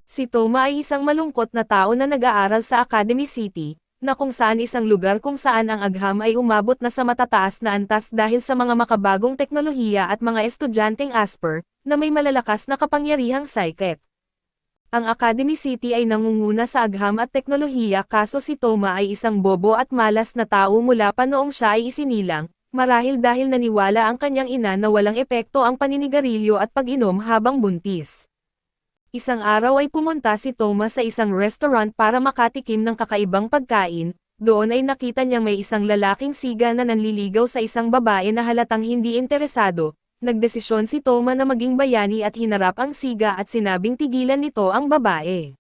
Si Toma ay isang malungkot na tao na nag-aaral sa Academy City, na kung saan isang lugar kung saan ang agham ay umabot na sa matataas na antas dahil sa mga makabagong teknolohiya at mga estudyanteng asper, na may malalakas na kapangyarihang psychic. Ang Academy City ay nangunguna sa agham at teknolohiya kaso si Toma ay isang bobo at malas na tao mula pa noong siya ay isinilang, marahil dahil naniwala ang kanyang ina na walang epekto ang paninigarilyo at pag-inom habang buntis. Isang araw ay pumunta si Toma sa isang restaurant para makatikim ng kakaibang pagkain, doon ay nakita niyang may isang lalaking siga na nanliligaw sa isang babae na halatang hindi interesado. Nagdesisyon si Toma na maging bayani at hinarap ang siga at sinabing tigilan nito ang babae.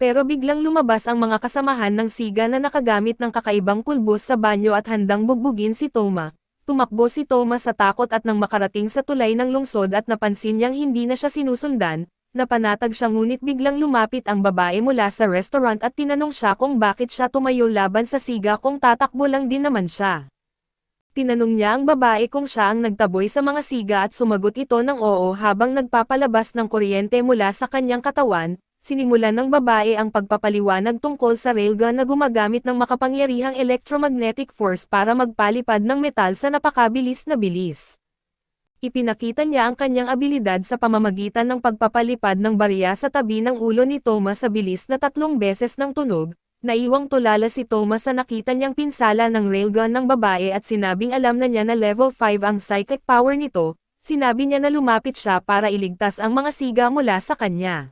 Pero biglang lumabas ang mga kasamahan ng siga na nakagamit ng kakaibang pulbos sa banyo at handang bugbugin si Toma. Tumakbo si Toma sa takot at nang makarating sa tulay ng lungsod at napansin niyang hindi na siya sinusundan, napanatag siya ngunit biglang lumapit ang babae mula sa restaurant at tinanong siya kung bakit siya tumayo laban sa siga kung tatakbo lang din naman siya. Tinanong niya ang babae kung siya ang nagtaboy sa mga siga at sumagot ito ng oo habang nagpapalabas ng kuryente mula sa kanyang katawan. Sinimulan ng babae ang pagpapaliwanag tungkol sa railgun na gumagamit ng makapangyarihang electromagnetic force para magpalipad ng metal sa napakabilis na bilis. Ipinakita niya ang kanyang abilidad sa pamamagitan ng pagpapalipad ng barya sa tabi ng ulo ni Toma sa bilis na 3 beses ng tunog. Naiwang tulala si Toma sa nakita niyang pinsala ng railgun ng babae at sinabing alam na niya na level 5 ang psychic power nito. Sinabi niya na lumapit siya para iligtas ang mga siga mula sa kanya.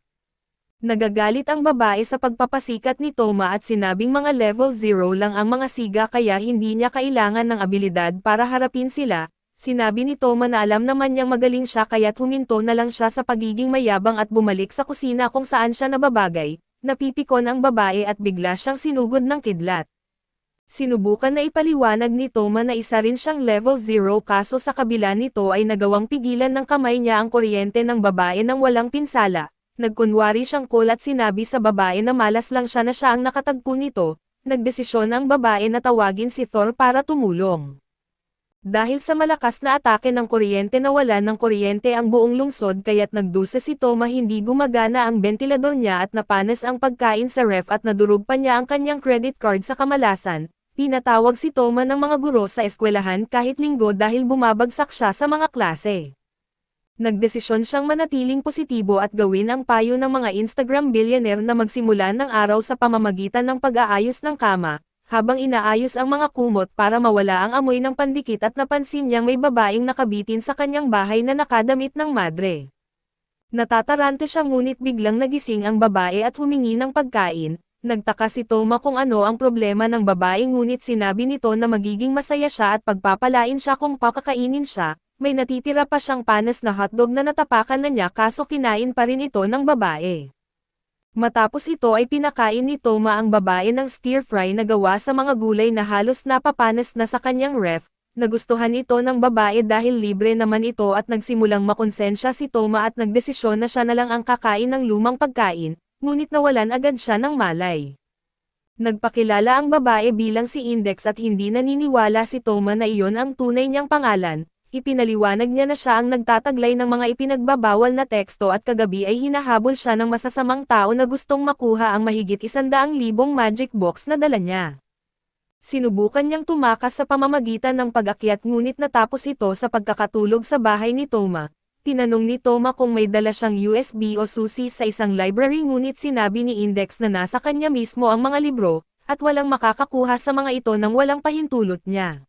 Nagagalit ang babae sa pagpapasikat ni Toma at sinabing mga level 0 lang ang mga siga kaya hindi niya kailangan ng abilidad para harapin sila. Sinabi ni Toma na alam naman niyang magaling siya kaya't huminto na lang siya sa pagiging mayabang at bumalik sa kusina kung saan siya nababagay. Napipikon ang babae at bigla siyang sinugod ng kidlat. Sinubukan na ipaliwanag ni Toma na isa rin siyang level 0 kaso sa kabila nito ay nagawang pigilan ng kamay niya ang kuryente ng babae nang walang pinsala. Nagkunwari siyang cool at sinabi sa babae na malas lang siya na siya ang nakatagpo nito. Nagdesisyon ang babae na tawagin si Thor para tumulong. Dahil sa malakas na atake ng kuryente nawalan ng kuryente ang buong lungsod kaya't nagdusa si Toma hindi gumagana ang bentilador niya at napanas ang pagkain sa ref at nadurog pa niya ang kanyang credit card sa kamalasan. Pinatawag si Toma ng mga guro sa eskwelahan kahit linggo dahil bumabagsak siya sa mga klase. Nagdesisyon siyang manatiling positibo at gawin ang payo ng mga Instagram billionaire na magsimula ng araw sa pamamagitan ng pag-aayos ng kama. Habang inaayos ang mga kumot para mawala ang amoy ng pandikit at napansin niyang may babaeng nakabitin sa kanyang bahay na nakadamit ng madre. Natatarante siya ngunit biglang nagising ang babae at humingi ng pagkain. Nagtaka si Toma kung ano ang problema ng babae ngunit sinabi nito na magiging masaya siya at pagpapalain siya kung pakakainin siya. May natitira pa siyang panas na hotdog na natapakan na niya kaso kinain pa rin ito ng babae. Matapos ito ay pinakain ni Toma ang babae ng stir-fry na gawa sa mga gulay na halos napapanas na sa kanyang ref. Nagustuhan ito ng babae dahil libre naman ito at nagsimulang makonsensya si Toma at nagdesisyon na siya na lang ang kakain ng lumang pagkain, ngunit nawalan agad siya ng malay. Nagpakilala ang babae bilang si Index at hindi naniniwala si Toma na iyon ang tunay niyang pangalan. Ipinaliwanag niya na siya ang nagtataglay ng mga ipinagbabawal na teksto at kagabi ay hinahabol siya ng masasamang tao na gustong makuha ang mahigit 100,000 magic box na dala niya. Sinubukan niyang tumakas sa pamamagitan ng pag-akyat ngunit natapos ito sa pagkakatulog sa bahay ni Toma. Tinanong ni Toma kung may dala siyang USB o susi sa isang library ngunit sinabi ni Index na nasa kanya mismo ang mga libro, at walang makakakuha sa mga ito nang walang pahintulot niya.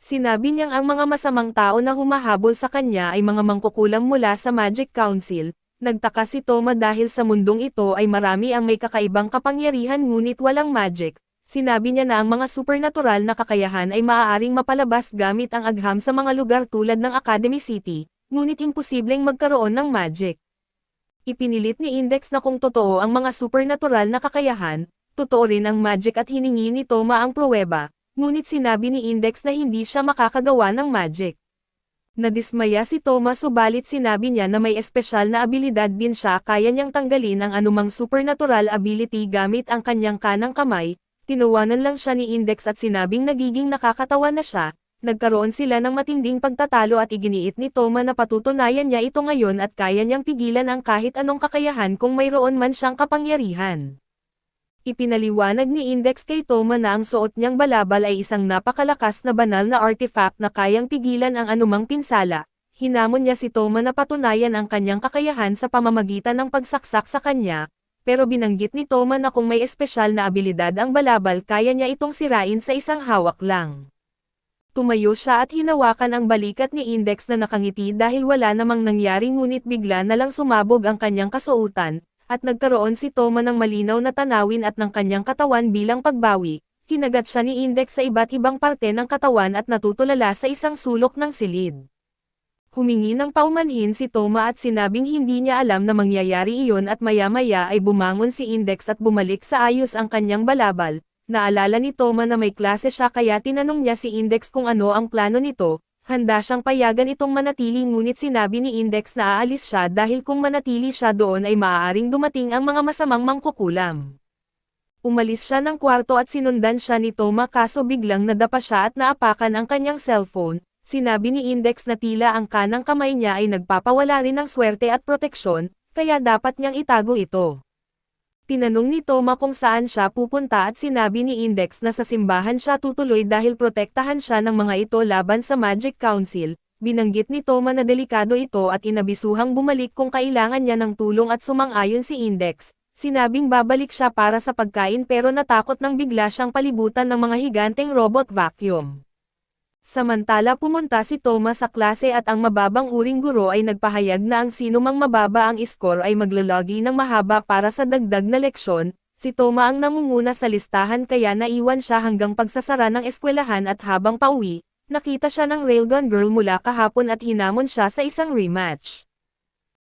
Sinabi niyang ang mga masamang tao na humahabol sa kanya ay mga mangkukulam mula sa Magic Council. Nagtaka si Toma dahil sa mundong ito ay marami ang may kakaibang kapangyarihan ngunit walang magic. Sinabi niya na ang mga supernatural na kakayahan ay maaaring mapalabas gamit ang agham sa mga lugar tulad ng Academy City, ngunit imposibleng magkaroon ng magic. Ipinilit ni Index na kung totoo ang mga supernatural na kakayahan, totoo rin ang magic at hiningi ni Toma ang pruweba. Ngunit sinabi ni Index na hindi siya makakagawa ng magic. Nadismaya si Toma subalit sinabi niya na may espesyal na abilidad din siya kaya niyang tanggalin ang anumang supernatural ability gamit ang kanyang kanang kamay. Tinuwanan lang siya ni Index at sinabing nagiging nakakatawa na siya. Nagkaroon sila ng matinding pagtatalo at iginiit ni Toma na patutunayan niya ito ngayon at kaya niyang pigilan ang kahit anong kakayahan kung mayroon man siyang kapangyarihan. Ipinaliwanag ni Index kay Toma na ang suot niyang balabal ay isang napakalakas na banal na artifact na kayang pigilan ang anumang pinsala. Hinamon niya si Toma na patunayan ang kanyang kakayahan sa pamamagitan ng pagsaksak sa kanya, pero binanggit ni Toma na kung may espesyal na abilidad ang balabal kaya niya itong sirain sa isang hawak lang. Tumayo siya at hinawakan ang balikat ni Index na nakangiti dahil wala namang nangyari ngunit bigla na lang sumabog ang kanyang kasuotan, at nagkaroon si Toma ng malinaw na tanawin at ng kanyang katawan bilang pagbawi. Kinagat siya ni Index sa iba't ibang parte ng katawan at natutulala sa isang sulok ng silid. Humingi ng paumanhin si Toma at sinabing hindi niya alam na mangyayari iyon at maya-maya ay bumangon si Index at bumalik sa ayos ang kanyang balabal. Naalala ni Toma na may klase siya kaya tinanong niya si Index kung ano ang plano nito. Handa siyang payagan itong manatili ngunit sinabi ni Index na aalis siya dahil kung manatili siya doon ay maaaring dumating ang mga masamang mangkukulam. Umalis siya ng kwarto at sinundan siya ni Toma kaso biglang nadapa siya at naapakan ang kanyang cellphone. Sinabi ni Index na tila ang kanang kamay niya ay nagpapawala rin ng swerte at proteksyon, kaya dapat niyang itago ito. Tinanong ni Toma kung saan siya pupunta at sinabi ni Index na sa simbahan siya tutuloy dahil protektahan siya ng mga ito laban sa Magic Council. Binanggit ni Toma na delikado ito at inabisuhang bumalik kung kailangan niya ng tulong at sumang-ayon si Index. Sinabing babalik siya para sa pagkain pero natakot nang bigla siyang palibutan ng mga higanteng robot vacuum. Samantala pumunta si Toma sa klase at ang mababang uring guro ay nagpahayag na ang sinumang mababa ang score ay maglalagi ng mahaba para sa dagdag na leksyon. Si Toma ang nangunguna sa listahan kaya naiwan siya hanggang pagsasara ng eskwelahan at habang pauwi, nakita siya ng Railgun Girl mula kahapon at hinamon siya sa isang rematch.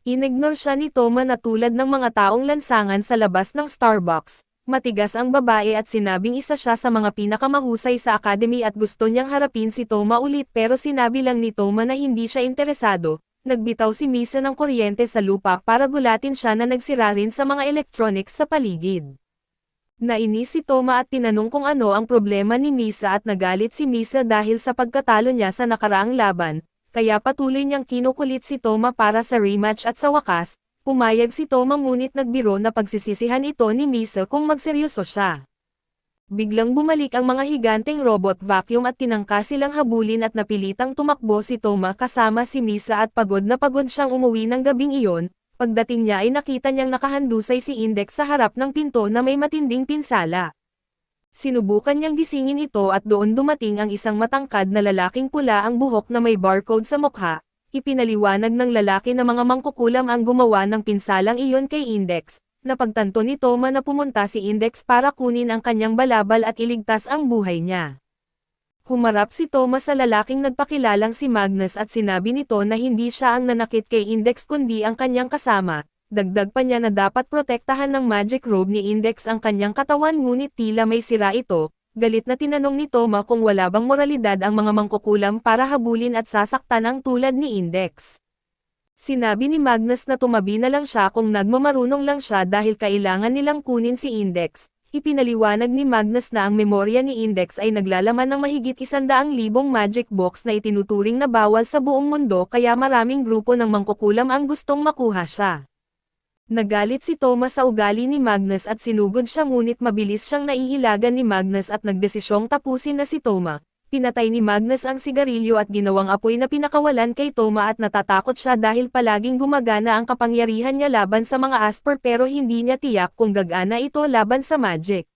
Inignore siya ni Toma na tulad ng mga taong lansangan sa labas ng Starbucks. Matigas ang babae at sinabing isa siya sa mga pinakamahusay sa academy at gusto niyang harapin si Toma ulit pero sinabi lang ni Toma na hindi siya interesado. Nagbitaw si Misa ng kuryente sa lupa para gulatin siya na nagsira rin sa mga electronics sa paligid. Nainis si Toma at tinanong kung ano ang problema ni Misa at nagalit si Misa dahil sa pagkatalo niya sa nakaraang laban, kaya patuloy niyang kinukulit si Toma para sa rematch at sa wakas, pumayag si Toma ngunit nagbiro na pagsisisihan ito ni Misa kung magseryoso siya. Biglang bumalik ang mga higanteng robot vacuum at tinangka silang habulin at napilitang tumakbo si Toma kasama si Misa at pagod na pagod siyang umuwi ng gabing iyon. Pagdating niya ay nakita niyang nakahandusay si Index sa harap ng pinto na may matinding pinsala. Sinubukan niyang gisingin ito at doon dumating ang isang matangkad na lalaking pula ang buhok na may barcode sa mukha. Ipinaliwanag ng lalaki na mga mangkukulam ang gumawa ng pinsalang iyon kay Index. Napagtanto ni Toma na pumunta si Index para kunin ang kanyang balabal at iligtas ang buhay niya. Humarap si Toma sa lalaking nagpakilalang si Magnus at sinabi nito na hindi siya ang nanakit kay Index kundi ang kanyang kasama. Dagdag pa niya na dapat protektahan ng magic robe ni Index ang kanyang katawan ngunit tila may sira ito. Galit na tinanong ni Toma kung wala bang moralidad ang mga mangkukulam para habulin at sasaktan ang tulad ni Index. Sinabi ni Magnus na tumabi na lang siya kung nagmamarunong lang siya dahil kailangan nilang kunin si Index. Ipinaliwanag ni Magnus na ang memorya ni Index ay naglalaman ng mahigit 100,000 magic box na itinuturing na bawal sa buong mundo kaya maraming grupo ng mangkukulam ang gustong makuha siya. Nagalit si Toma sa ugali ni Magnus at sinugod siya ngunit mabilis siyang naihilagan ni Magnus at nagdesisyong tapusin na si Toma. Pinatay ni Magnus ang sigarilyo at ginawang apoy na pinakawalan kay Toma at natatakot siya dahil palaging gumagana ang kapangyarihan niya laban sa mga Asper pero hindi niya tiyak kung gagana ito laban sa magic.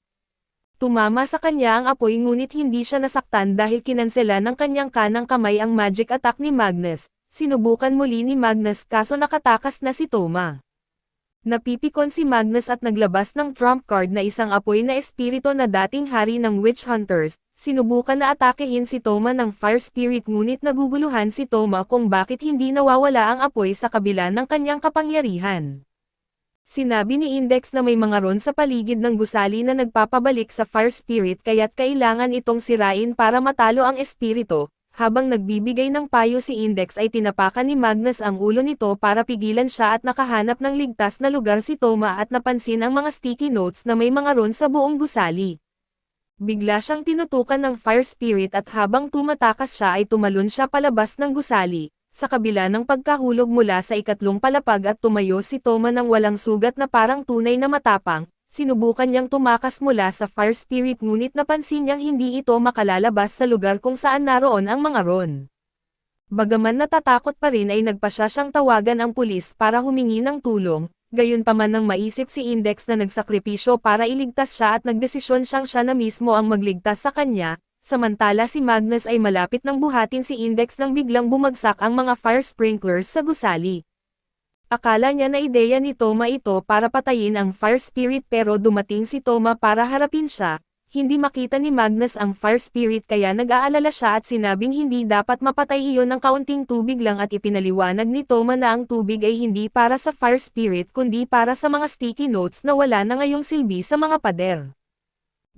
Tumama sa kanya ang apoy ngunit hindi siya nasaktan dahil kinansela ng kanyang kanang kamay ang magic attack ni Magnus. Sinubukan muli ni Magnus kaso nakatakas na si Toma. Napipikon si Magnus at naglabas ng trump card na isang apoy na espiritu na dating hari ng witch hunters. Sinubukan na atakehin si Toma ng fire spirit ngunit naguguluhan si Toma kung bakit hindi nawawala ang apoy sa kabila ng kanyang kapangyarihan. Sinabi ni Index na may mga ron sa paligid ng gusali na nagpapabalik sa fire spirit kaya't kailangan itong sirain para matalo ang espiritu. Habang nagbibigay ng payo si Index ay tinapakan ni Magnus ang ulo nito para pigilan siya at nakahanap ng ligtas na lugar si Toma at napansin ang mga sticky notes na may mga ron sa buong gusali. Bigla siyang tinutukan ng fire spirit at habang tumatakas siya ay tumalon siya palabas ng gusali, sa kabila ng pagkahulog mula sa ikatlong palapag at tumayo si Toma ng walang sugat na parang tunay na matapang. Sinubukan niyang tumakas mula sa fire spirit ngunit napansin niyang hindi ito makalalabas sa lugar kung saan naroon ang mga Ron. Bagaman natatakot pa rin ay nagpasya siyang tawagan ang pulis para humingi ng tulong, gayunpaman nang maisip si Index na nagsakripisyo para iligtas siya at nagdesisyon siyang siya na mismo ang magligtas sa kanya, samantala si Magnus ay malapit nang buhatin si Index nang biglang bumagsak ang mga fire sprinklers sa gusali. Akala niya na ideya ni Toma ito para patayin ang fire spirit pero dumating si Toma para harapin siya. Hindi makita ni Magnus ang fire spirit kaya nag-aalala siya at sinabing hindi dapat mapatay iyon ng kaunting tubig lang at ipinaliwanag ni Toma na ang tubig ay hindi para sa fire spirit kundi para sa mga sticky notes na wala na ngayong silbi sa mga pader.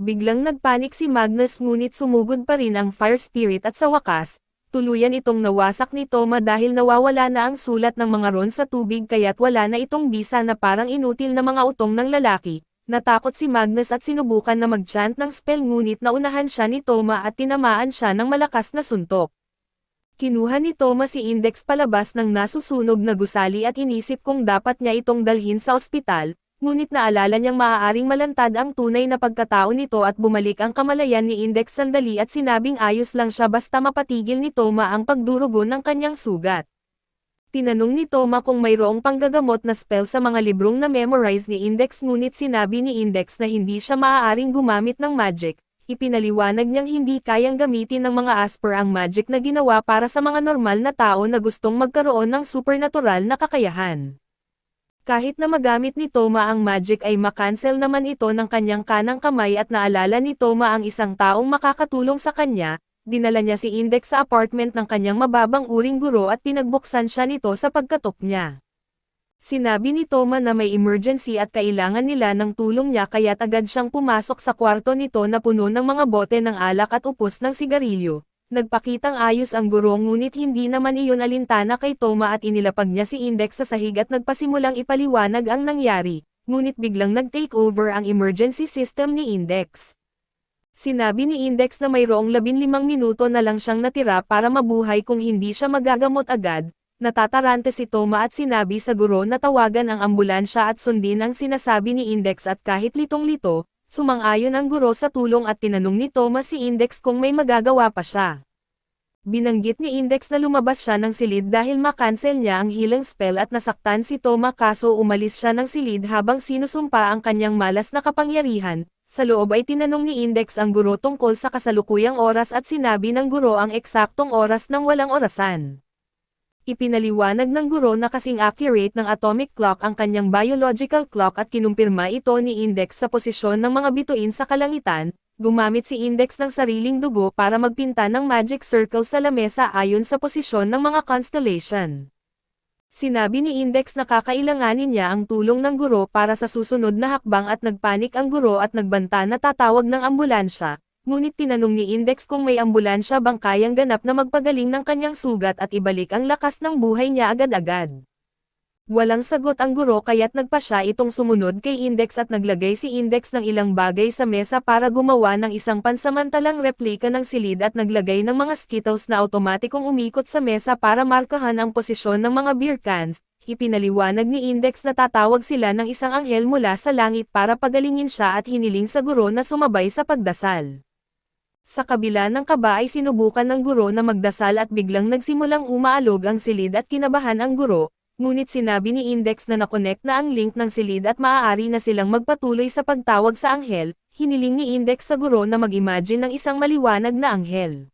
Biglang nagpanik si Magnus ngunit sumugod pa rin ang fire spirit at sa wakas, tuluyan itong nawasak ni Toma dahil nawawala na ang sulat ng mga Ron sa tubig kaya't wala na itong bisa na parang inutil na mga utong ng lalaki. Natakot si Magnus at sinubukan na mag-chant ng spell ngunit naunahan siya ni Toma at tinamaan siya ng malakas na suntok. Kinuha ni Toma si Index palabas ng nasusunog na gusali at inisip kung dapat niya itong dalhin sa ospital, ngunit naalala niyang maaaring malantad ang tunay na pagkatao nito at bumalik ang kamalayan ni Index sandali at sinabing ayos lang siya basta mapatigil ni Toma ang pagdurugo ng kanyang sugat. Tinanong ni Toma kung mayroong panggagamot na spell sa mga librong na memorize ni Index ngunit sinabi ni Index na hindi siya maaaring gumamit ng magic. Ipinaliwanag niyang hindi kayang gamitin ng mga asper ang magic na ginawa para sa mga normal na tao na gustong magkaroon ng supernatural na kakayahan. Kahit na magamit ni Toma ang magic ay makancel naman ito ng kanyang kanang kamay at naalala ni Toma ang isang taong makakatulong sa kanya. Dinala niya si Index sa apartment ng kanyang mababang uring guro at pinagbuksan siya nito sa pagkatok niya. Sinabi ni Toma na may emergency at kailangan nila ng tulong niya kaya't agad siyang pumasok sa kwarto nito na puno ng mga bote ng alak at upos ng sigarilyo. Nagpakitang ayos ang guro ngunit hindi naman iyon alintana kay Toma at inilapag niya si Index sa sahig at nagpasimulang ipaliwanag ang nangyari, ngunit biglang nag-take over ang emergency system ni Index. Sinabi ni Index na mayroong 15 minuto na lang siyang natira para mabuhay kung hindi siya magagamot agad. Natatarante si Toma at sinabi sa guro na tawagan ang ambulansya at sundin ang sinasabi ni Index at kahit litong-lito, sumang-ayon ang guro sa tulong at tinanong ni Toma si Index kung may magagawa pa siya. Binanggit ni Index na lumabas siya ng silid dahil makancel niya ang healing spell at nasaktan si Toma kaso umalis siya ng silid habang sinusumpa ang kanyang malas na kapangyarihan. Sa loob ay tinanong ni Index ang guro tungkol sa kasalukuyang oras at sinabi ng guro ang eksaktong oras ng walang orasan. Ipinaliwanag ng guro na kasing accurate ng atomic clock ang kanyang biological clock at kinumpirma ito ni Index sa posisyon ng mga bituin sa kalangitan. Gumamit si Index ng sariling dugo para magpinta ng magic circle sa lamesa ayon sa posisyon ng mga constellation. Sinabi ni Index na kakailanganin niya ang tulong ng guro para sa susunod na hakbang at nagpanik ang guro at nagbanta na tatawag ng ambulansya, ngunit tinanong ni Index kung may ambulansya bang kayang ganap na magpagaling ng kanyang sugat at ibalik ang lakas ng buhay niya agad-agad. Walang sagot ang guro kaya't nagpasya itong sumunod kay Index at naglagay si Index ng ilang bagay sa mesa para gumawa ng isang pansamantalang replika ng silid at naglagay ng mga skittles na automatikong umikot sa mesa para markahan ang posisyon ng mga beer cans. Ipinaliwanag ni Index na tatawag sila ng isang anghel mula sa langit para pagalingin siya at hiniling sa guro na sumabay sa pagdasal. Sa kabila ng kaba ay sinubukan ng guro na magdasal at biglang nagsimulang umaalog ang silid at kinabahan ang guro. Ngunit sinabi ni Index na nakonect na ang link ng silid at maaari na silang magpatuloy sa pagtawag sa anghel. Hiniling ni Index sa guro na mag-imagine ng isang maliwanag na anghel.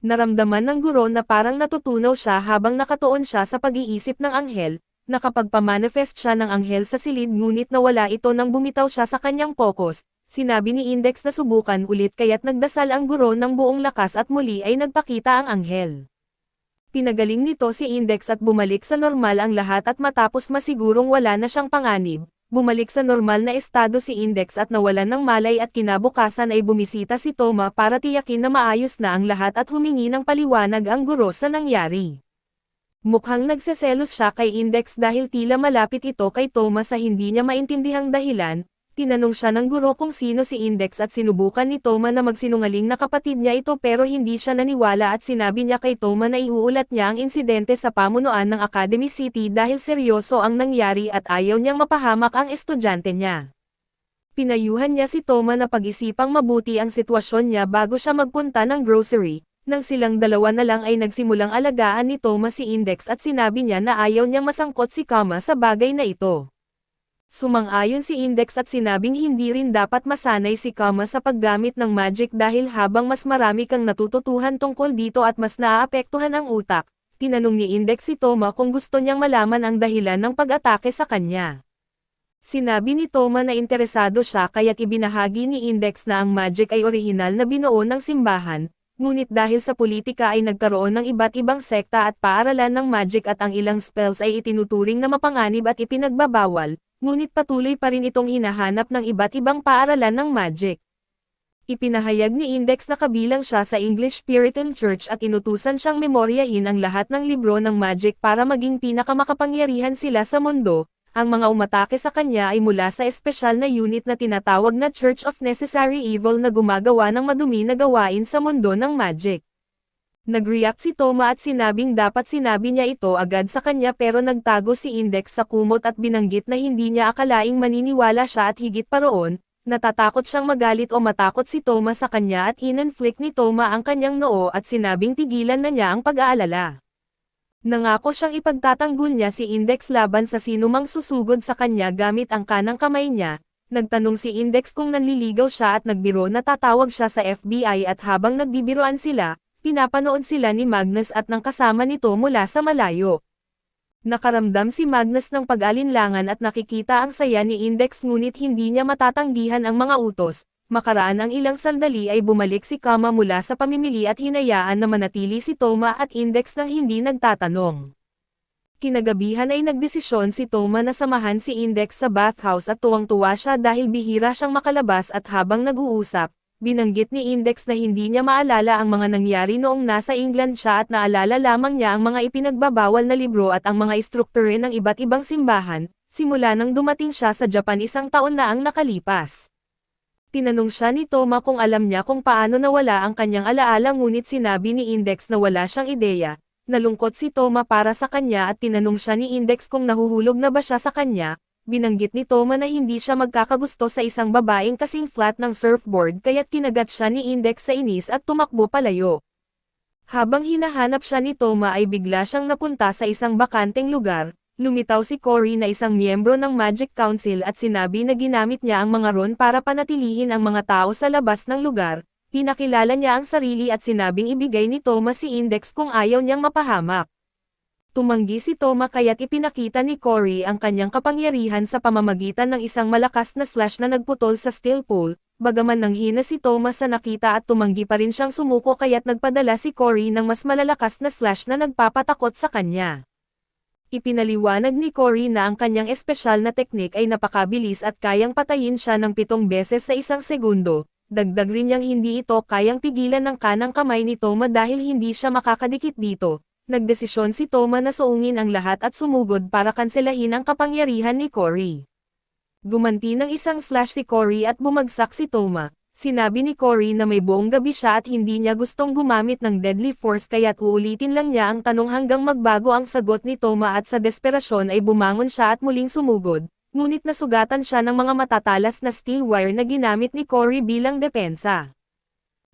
Naramdaman ng guro na parang natutunaw siya habang nakatuon siya sa pag-iisip ng anghel, nakapagpamanifest siya ng anghel sa silid ngunit nawala ito nang bumitaw siya sa kanyang focus. Sinabi ni Index na subukan ulit kaya't nagdasal ang guro ng buong lakas at muli ay nagpakita ang anghel. Pinagaling nito si Index at bumalik sa normal ang lahat at matapos masigurong wala na siyang panganib, bumalik sa normal na estado si Index at nawalan ng malay at kinabukasan ay bumisita si Toma para tiyakin na maayos na ang lahat at humingi ng paliwanag ang guro sa nangyari. Mukhang nagseselos siya kay Index dahil tila malapit ito kay Toma sa hindi niya maintindihang dahilan, Tinanong siya ng guro kung sino si Index at sinubukan ni Toma na magsinungaling na kapatid niya ito pero hindi siya naniwala at sinabi niya kay Toma na iuulat niya ang insidente sa pamunuan ng Academy City dahil seryoso ang nangyari at ayaw niyang mapahamak ang estudyante niya. Pinayuhan niya si Toma na pag-isipang mabuti ang sitwasyon niya bago siya magpunta ng grocery. Nang silang dalawa na lang ay nagsimulang alagaan ni Toma si Index at sinabi niya na ayaw niyang masangkot si Kama sa bagay na ito. Sumang-ayon si Index at sinabing hindi rin dapat masanay si Kama sa paggamit ng magic dahil habang mas marami kang natututuhan tungkol dito at mas naaapektuhan ang utak, tinanong ni Index si Toma kung gusto niyang malaman ang dahilan ng pag-atake sa kanya. Sinabi ni Toma na interesado siya kaya't ibinahagi ni Index na ang magic ay orihinal na binuo ng simbahan, ngunit dahil sa politika ay nagkaroon ng iba't ibang sekta at paaralan ng magic at ang ilang spells ay itinuturing na mapanganib at ipinagbabawal. Ngunit patuloy pa rin itong hinahanap ng iba't ibang paaralan ng magic. Ipinahayag ni Index na kabilang siya sa English Puritan Church at inutusan siyang memoryahin ang lahat ng libro ng magic para maging pinakamakapangyarihan sila sa mundo. Ang mga umatake sa kanya ay mula sa espesyal na unit na tinatawag na Church of Necessary Evil na gumagawa ng madumi na gawain sa mundo ng magic. Nag-react si Toma at sinabing dapat sinabi niya ito agad sa kanya pero nagtago si Index sa kumot at binanggit na hindi niya akalaing maniniwala siya at higit pa roon, natatakot siyang magalit o matakot si Toma sa kanya at in-inflict ni Toma ang kanyang noo at sinabing tigilan na niya ang pag-aalala. Nangako siyang ipagtatanggol niya si Index laban sa sinumang susugod sa kanya gamit ang kanang kamay niya. Nagtanong si Index kung nanliligaw siya at nagbiro na tatawag siya sa FBI at habang nagbibiroan sila, pinapanood sila ni Magnus at ng kasama nito mula sa malayo. Nakaramdam si Magnus ng pag-alinlangan at nakikita ang saya ni Index ngunit hindi niya matatanggihan ang mga utos. Makaraan ang ilang sandali ay bumalik si Kama mula sa pamimili at hinayaan na manatili si Toma at Index nang hindi nagtatanong. Kinagabihan ay nagdesisyon si Toma na samahan si Index sa bathhouse at tuwang-tuwa siya dahil bihira siyang makalabas at habang nag-uusap, binanggit ni Index na hindi niya maalala ang mga nangyari noong nasa England siya at naalala lamang niya ang mga ipinagbabawal na libro at ang mga istrukture ng iba't ibang simbahan, simula nang dumating siya sa Japan 1 taon na ang nakalipas. Tinanong siya ni Toma kung alam niya kung paano nawala ang kanyang alaala ngunit sinabi ni Index na wala siyang ideya. Nalungkot si Toma para sa kanya at tinanong siya ni Index kung nahuhulog na ba siya sa kanya. Binanggit ni Toma na hindi siya magkakagusto sa isang babaeng kasing flat ng surfboard kaya't kinagat siya ni Index sa inis at tumakbo palayo. Habang hinahanap siya ni Toma ay bigla siyang napunta sa isang bakanteng lugar, lumitaw si Cory na isang miyembro ng Magic Council at sinabi na ginamit niya ang mga ron para panatilihin ang mga tao sa labas ng lugar, pinakilala niya ang sarili at sinabing ibigay ni Toma si Index kung ayaw niyang mapahamak. Tumanggi si Toma kaya't ipinakita ni Cory ang kanyang kapangyarihan sa pamamagitan ng isang malakas na slash na nagputol sa steel pole, bagaman nanghina si Toma sa nakita at tumanggi pa rin siyang sumuko kaya't nagpadala si Cory ng mas malalakas na slash na nagpapatakot sa kanya. Ipinaliwanag ni Cory na ang kanyang espesyal na teknik ay napakabilis at kayang patayin siya ng 7 beses sa 1 segundo, dagdag rin niyang hindi ito kayang pigilan ng kanang kamay ni Toma dahil hindi siya makakadikit dito. Nagdesisyon si Toma na suungin ang lahat at sumugod para kanselahin ang kapangyarihan ni Cory. Gumanti ng isang slash si Cory at bumagsak si Toma. Sinabi ni Cory na may buong gabi siya at hindi niya gustong gumamit ng deadly force kaya't uulitin lang niya ang tanong hanggang magbago ang sagot ni Toma at sa desperasyon ay bumangon siya at muling sumugod, ngunit nasugatan siya ng mga matatalas na steel wire na ginamit ni Cory bilang depensa.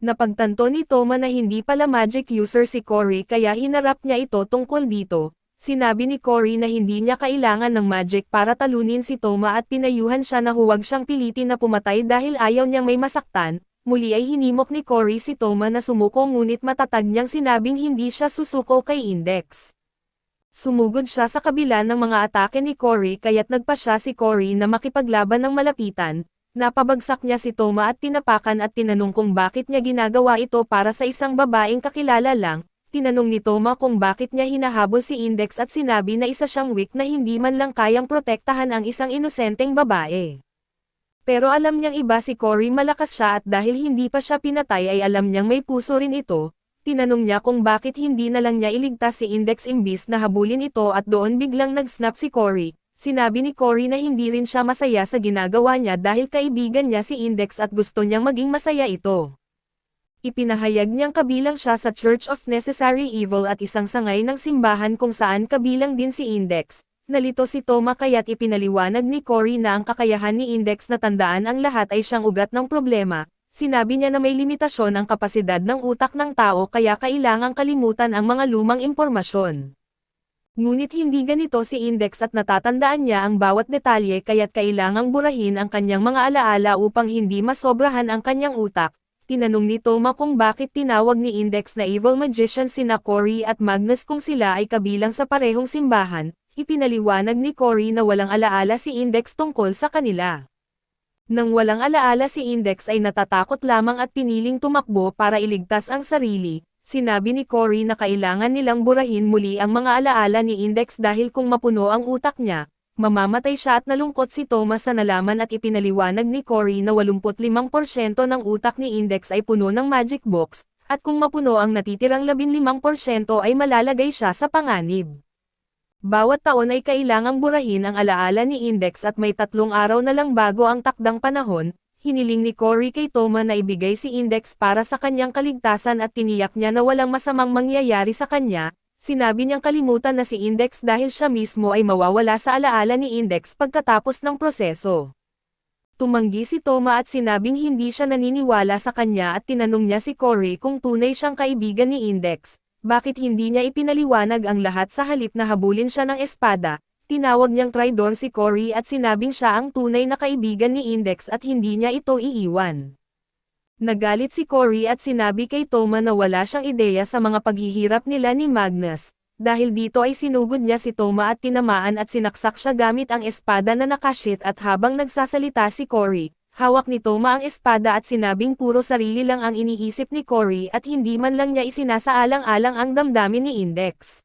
Napagtanto ni Toma na hindi pala magic user si Cory kaya hinarap niya ito tungkol dito. Sinabi ni Cory na hindi niya kailangan ng magic para talunin si Toma at pinayuhan siya na huwag siyang pilitin na pumatay dahil ayaw niyang may masaktan. Muli ay hinimok ni Cory si Toma na sumuko ngunit matatag niyang sinabing hindi siya susuko kay Index. Sumugod siya sa kabila ng mga atake ni Cory kaya't nagpa siya si Cory na makipaglaban ng malapitan. Napabagsak niya si Toma at tinapakan at tinanong kung bakit niya ginagawa ito para sa isang babaeng kakilala lang. Tinanong ni Toma kung bakit niya hinahabol si Index at sinabi na isa siyang weak na hindi man lang kayang protektahan ang isang inosenteng babae. Pero alam niyang iba si Cory malakas siya at dahil hindi pa siya pinatay ay alam niyang may puso rin ito. Tinanong niya kung bakit hindi na lang niya iligtas si Index imbis na habulin ito at doon biglang nag-snap si Cory. Sinabi ni Cory na hindi rin siya masaya sa ginagawa niya dahil kaibigan niya si Index at gusto niyang maging masaya ito. Ipinahayag niyang kabilang siya sa Church of Necessary Evil at isang sangay ng simbahan kung saan kabilang din si Index. Nalito si Toma kaya't ipinaliwanag ni Cory na ang kakayahan ni Index na tandaan ang lahat ay siyang ugat ng problema. Sinabi niya na may limitasyon ang kapasidad ng utak ng tao kaya kailangang kalimutan ang mga lumang impormasyon. Ngunit hindi ganito si Index at natatandaan niya ang bawat detalye kaya't kailangang burahin ang kanyang mga alaala upang hindi masobrahan ang kanyang utak. Tinanong ni Toma kung bakit tinawag ni Index na evil magician sina Cory at Magnus kung sila ay kabilang sa parehong simbahan. Ipinaliwanag ni Cory na walang alaala si Index tungkol sa kanila. Nang walang alaala si Index ay natatakot lamang at piniling tumakbo para iligtas ang sarili. Sinabi ni Cory na kailangan nilang burahin muli ang mga alaala ni Index dahil kung mapuno ang utak niya, mamamatay siya at nalungkot si Thomas sa nalaman at ipinaliwanag ni Cory na 85% ng utak ni Index ay puno ng magic box, at kung mapuno ang natitirang 15% ay malalagay siya sa panganib. Bawat taon ay kailangang burahin ang alaala ni Index at may 3 araw na lang bago ang takdang panahon. Hiniling ni Cory kay Toma na ibigay si Index para sa kanyang kaligtasan at tiniyak niya na walang masamang mangyayari sa kanya. Sinabi niyang kalimutan na si Index dahil siya mismo ay mawawala sa alaala ni Index pagkatapos ng proseso. Tumanggi si Toma at sinabing hindi siya naniniwala sa kanya at tinanong niya si Cory kung tunay siyang kaibigan ni Index. Bakit hindi niya ipinaliwanag ang lahat sa halip na habulin siya ng espada? Tinawag niyang traidor si Cory at sinabing siya ang tunay na kaibigan ni Index at hindi niya ito iiwan. Nagalit si Cory at sinabi kay Toma na wala siyang ideya sa mga paghihirap nila ni Magnus. Dahil dito ay sinugod niya si Toma at tinamaan at sinaksak siya gamit ang espada na nakashit at habang nagsasalita si Cory, hawak ni Toma ang espada at sinabing puro sarili lang ang iniisip ni Cory at hindi man lang niya isinasaalang-alang ang damdamin ni Index.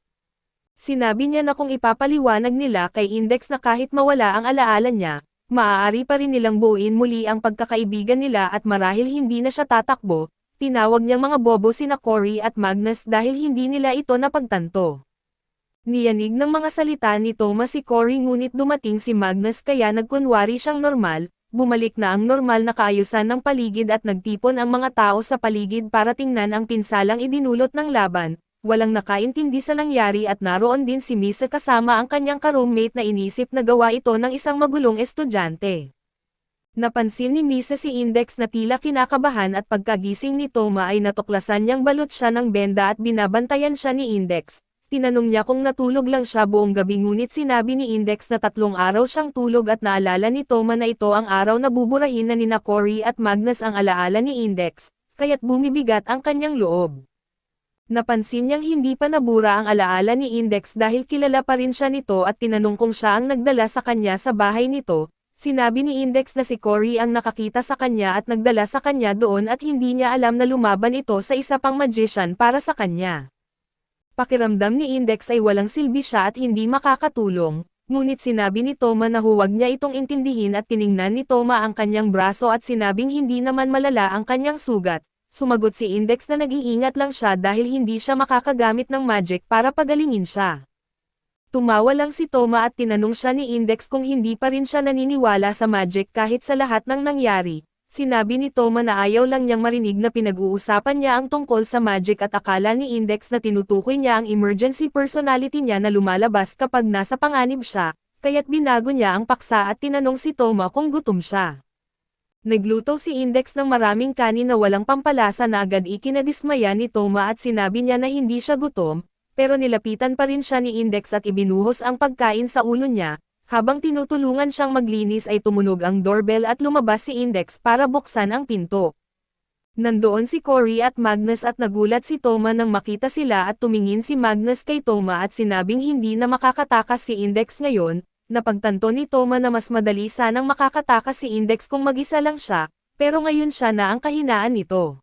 Sinabi niya na kung ipapaliwanag nila kay Index na kahit mawala ang alaala niya, maaari pa rin nilang buuin muli ang pagkakaibigan nila at marahil hindi na siya tatakbo. Tinawag niyang mga bobo sina Cory at Magnus dahil hindi nila ito napagtanto. Niyanig ng mga salita ni Thomas si Cory ngunit dumating si Magnus kaya nagkunwari siyang normal, bumalik na ang normal na kaayusan ng paligid at nagtipon ang mga tao sa paligid para tingnan ang pinsalang idinulot ng laban. Walang nakaintindi sa nangyari at naroon din si Misa kasama ang kanyang ka-roommate na inisip na gawa ito ng isang magulong estudyante. Napansin ni Misa si Index na tila kinakabahan at pagkagising ni Toma ay natuklasan niyang balot siya ng benda at binabantayan siya ni Index. Tinanong niya kung natulog lang siya buong gabi ngunit sinabi ni Index na 3 araw siyang tulog at naalala ni Toma na ito ang araw na buburahin na nina Cory at Magnus ang alaala ni Index, kaya't bumibigat ang kanyang loob. Napansin niyang hindi pa nabura ang alaala ni Index dahil kilala pa rin siya nito at tinanong kung siya ang nagdala sa kanya sa bahay nito. Sinabi ni Index na si Cory ang nakakita sa kanya at nagdala sa kanya doon at hindi niya alam na lumaban ito sa isa pang magician para sa kanya. Pakiramdam ni Index ay walang silbi siya at hindi makakatulong, ngunit sinabi ni Toma na huwag niya itong intindihin at tiningnan ni Toma ang kanyang braso at sinabing hindi naman malala ang kanyang sugat. Sumagot si Index na nag-iingat lang siya dahil hindi siya makakagamit ng magic para pagalingin siya. Tumawa lang si Toma at tinanong siya ni Index kung hindi pa rin siya naniniwala sa magic kahit sa lahat ng nangyari. Sinabi ni Toma na ayaw lang niyang marinig na pinag-uusapan niya ang tungkol sa magic at akala ni Index na tinutukoy niya ang emergency personality niya na lumalabas kapag nasa panganib siya, kaya't binago niya ang paksa at tinanong si Toma kung gutom siya. Nagluto si Index ng maraming kanin na walang pampalasa na agad ikinadismaya ni Toma at sinabi niya na hindi siya gutom, pero nilapitan pa rin siya ni Index at ibinuhos ang pagkain sa ulo niya. Habang tinutulungan siyang maglinis ay tumunog ang doorbell at lumabas si Index para buksan ang pinto. Nandoon si Cory at Magnus at nagulat si Toma nang makita sila at tumingin si Magnus kay Toma at sinabing hindi na makakatakas si Index ngayon. Napagtanto ni Toma na mas madali sanang makakatakas si Index kung mag-isa lang siya, pero ngayon siya na ang kahinaan nito.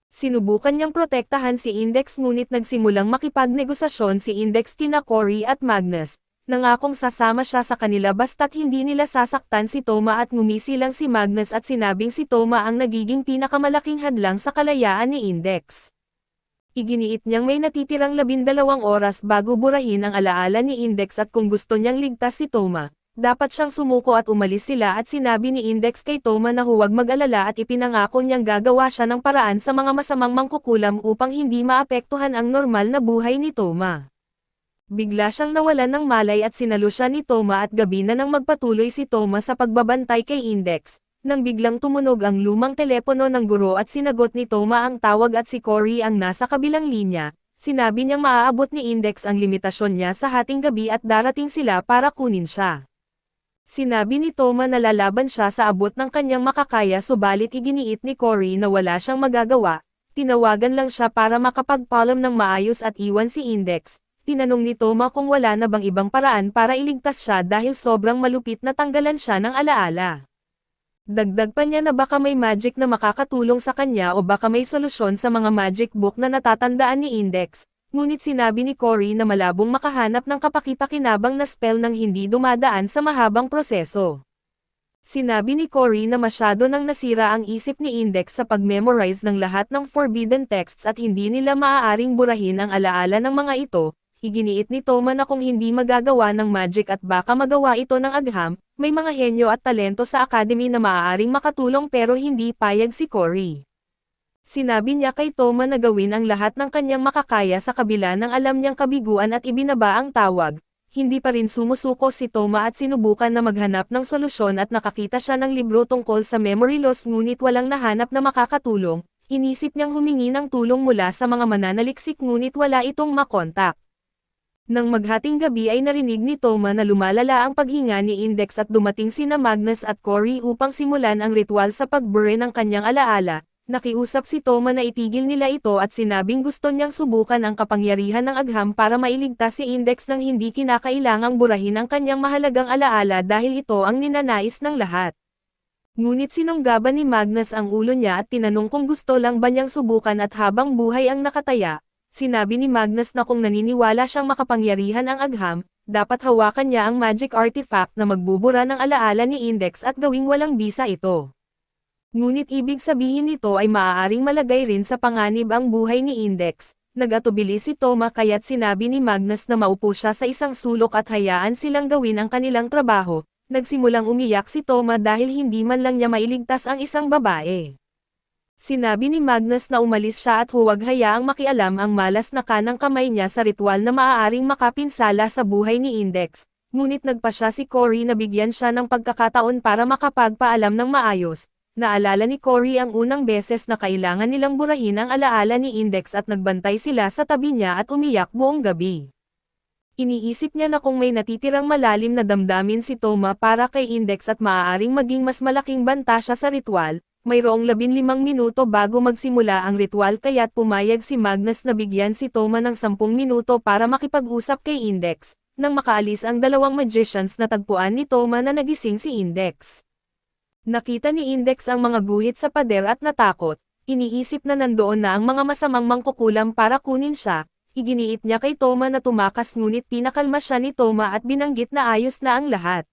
Sinubukan niyang protektahan si Index ngunit nagsimulang makipagnegosasyon si Index kina Cory at Magnus, nangakong sasama siya sa kanila basta't hindi nila sasaktan si Toma at ngumisi lang si Magnus at sinabing si Toma ang nagiging pinakamalaking hadlang sa kalayaan ni Index. Iginiit niyang may natitirang 12 oras bago burahin ang alaala ni Index at kung gusto niyang ligtas si Toma, dapat siyang sumuko at umalis sila at sinabi ni Index kay Toma na huwag mag-alala at ipinangako niyang gagawa siya ng paraan sa mga masamang mangkukulam upang hindi maapektuhan ang normal na buhay ni Toma. Bigla siyang nawalan ng malay at sinalo siya ni Toma at gabi na nang magpatuloy si Toma sa pagbabantay kay Index, nang biglang tumunog ang lumang telepono ng guro at sinagot ni Toma ang tawag at si Cory ang nasa kabilang linya. Sinabi niyang maaabot ni Index ang limitasyon niya sa hating gabi at darating sila para kunin siya. Sinabi ni Toma na lalaban siya sa abot ng kanyang makakaya subalit iginiit ni Cory na wala siyang magagawa, tinawagan lang siya para makapagpaalam ng maayos at iwan si Index. Tinanong ni Toma kung wala na bang ibang paraan para iligtas siya dahil sobrang malupit na tanggalan siya ng alaala. Dagdag pa niya na baka may magic na makakatulong sa kanya o baka may solusyon sa mga magic book na natatandaan ni Index, ngunit sinabi ni Cory na malabong makahanap ng kapaki-pakinabang na spell nang hindi dumadaan sa mahabang proseso. Sinabi ni Cory na masyado nang nasira ang isip ni Index sa pag-memorize ng lahat ng forbidden texts at hindi nila maaaring burahin ang alaala ng mga ito. Iginiit ni Toma na kung hindi magagawa ng magic at baka magawa ito ng agham, may mga henyo at talento sa academy na maaaring makatulong pero hindi payag si Cory. Sinabi niya kay Toma na gawin ang lahat ng kanyang makakaya sa kabila ng alam niyang kabiguan at ibinaba ang tawag. Hindi pa rin sumusuko si Toma at sinubukan na maghanap ng solusyon at nakakita siya ng libro tungkol sa memory loss ngunit walang nahanap na makakatulong. Inisip niyang humingi ng tulong mula sa mga mananaliksik ngunit wala itong makontak. Nang maghating gabi ay narinig ni Toma na lumalala ang paghinga ni Index at dumating sina Magnus at Cory upang simulan ang ritual sa pagbure ng kanyang alaala. Nakiusap si Toma na itigil nila ito at sinabing gusto niyang subukan ang kapangyarihan ng agham para mailigtas si Index nang hindi kinakailangang burahin ang kanyang mahalagang alaala dahil ito ang ninanais ng lahat. Ngunit sinunggaban ni Magnus ang ulo niya at tinanong kung gusto lang ba niyang subukan at habang buhay ang nakataya. Sinabi ni Magnus na kung naniniwala siyang makapangyarihan ang agham, dapat hawakan niya ang magic artifact na magbubura ng alaala ni Index at gawing walang bisa ito. Ngunit ibig sabihin nito ay maaaring malagay rin sa panganib ang buhay ni Index. Nag-atubili si Toma kaya't sinabi ni Magnus na maupo siya sa isang sulok at hayaan silang gawin ang kanilang trabaho. Nagsimulang umiyak si Toma dahil hindi man lang niya mailigtas ang isang babae. Sinabi ni Magnus na umalis siya at huwag hayaang makialam ang malas na kanang kamay niya sa ritual na maaaring makapinsala sa buhay ni Index. Ngunit nagpa siya si Cory na bigyan siya ng pagkakataon para makapagpaalam ng maayos. Naalala ni Cory ang unang beses na kailangan nilang burahin ang alaala ni Index at nagbantay sila sa tabi niya at umiyak buong gabi. Iniisip niya na kung may natitirang malalim na damdamin si Toma para kay Index at maaaring maging mas malaking banta siya sa ritual. Mayroong 15 minuto bago magsimula ang ritual kaya't pumayag si Magnus na bigyan si Toma ng 10 minuto para makipag-usap kay Index. Nang makaalis ang dalawang magicians na tagpuan ni Toma na nagising si Index. Nakita ni Index ang mga guhit sa pader at natakot. Iniisip na nandoon na ang mga masamang mangkukulam para kunin siya. Iginiit niya kay Toma na tumakas ngunit pinakalma siya ni Toma at binanggit na ayos na ang lahat.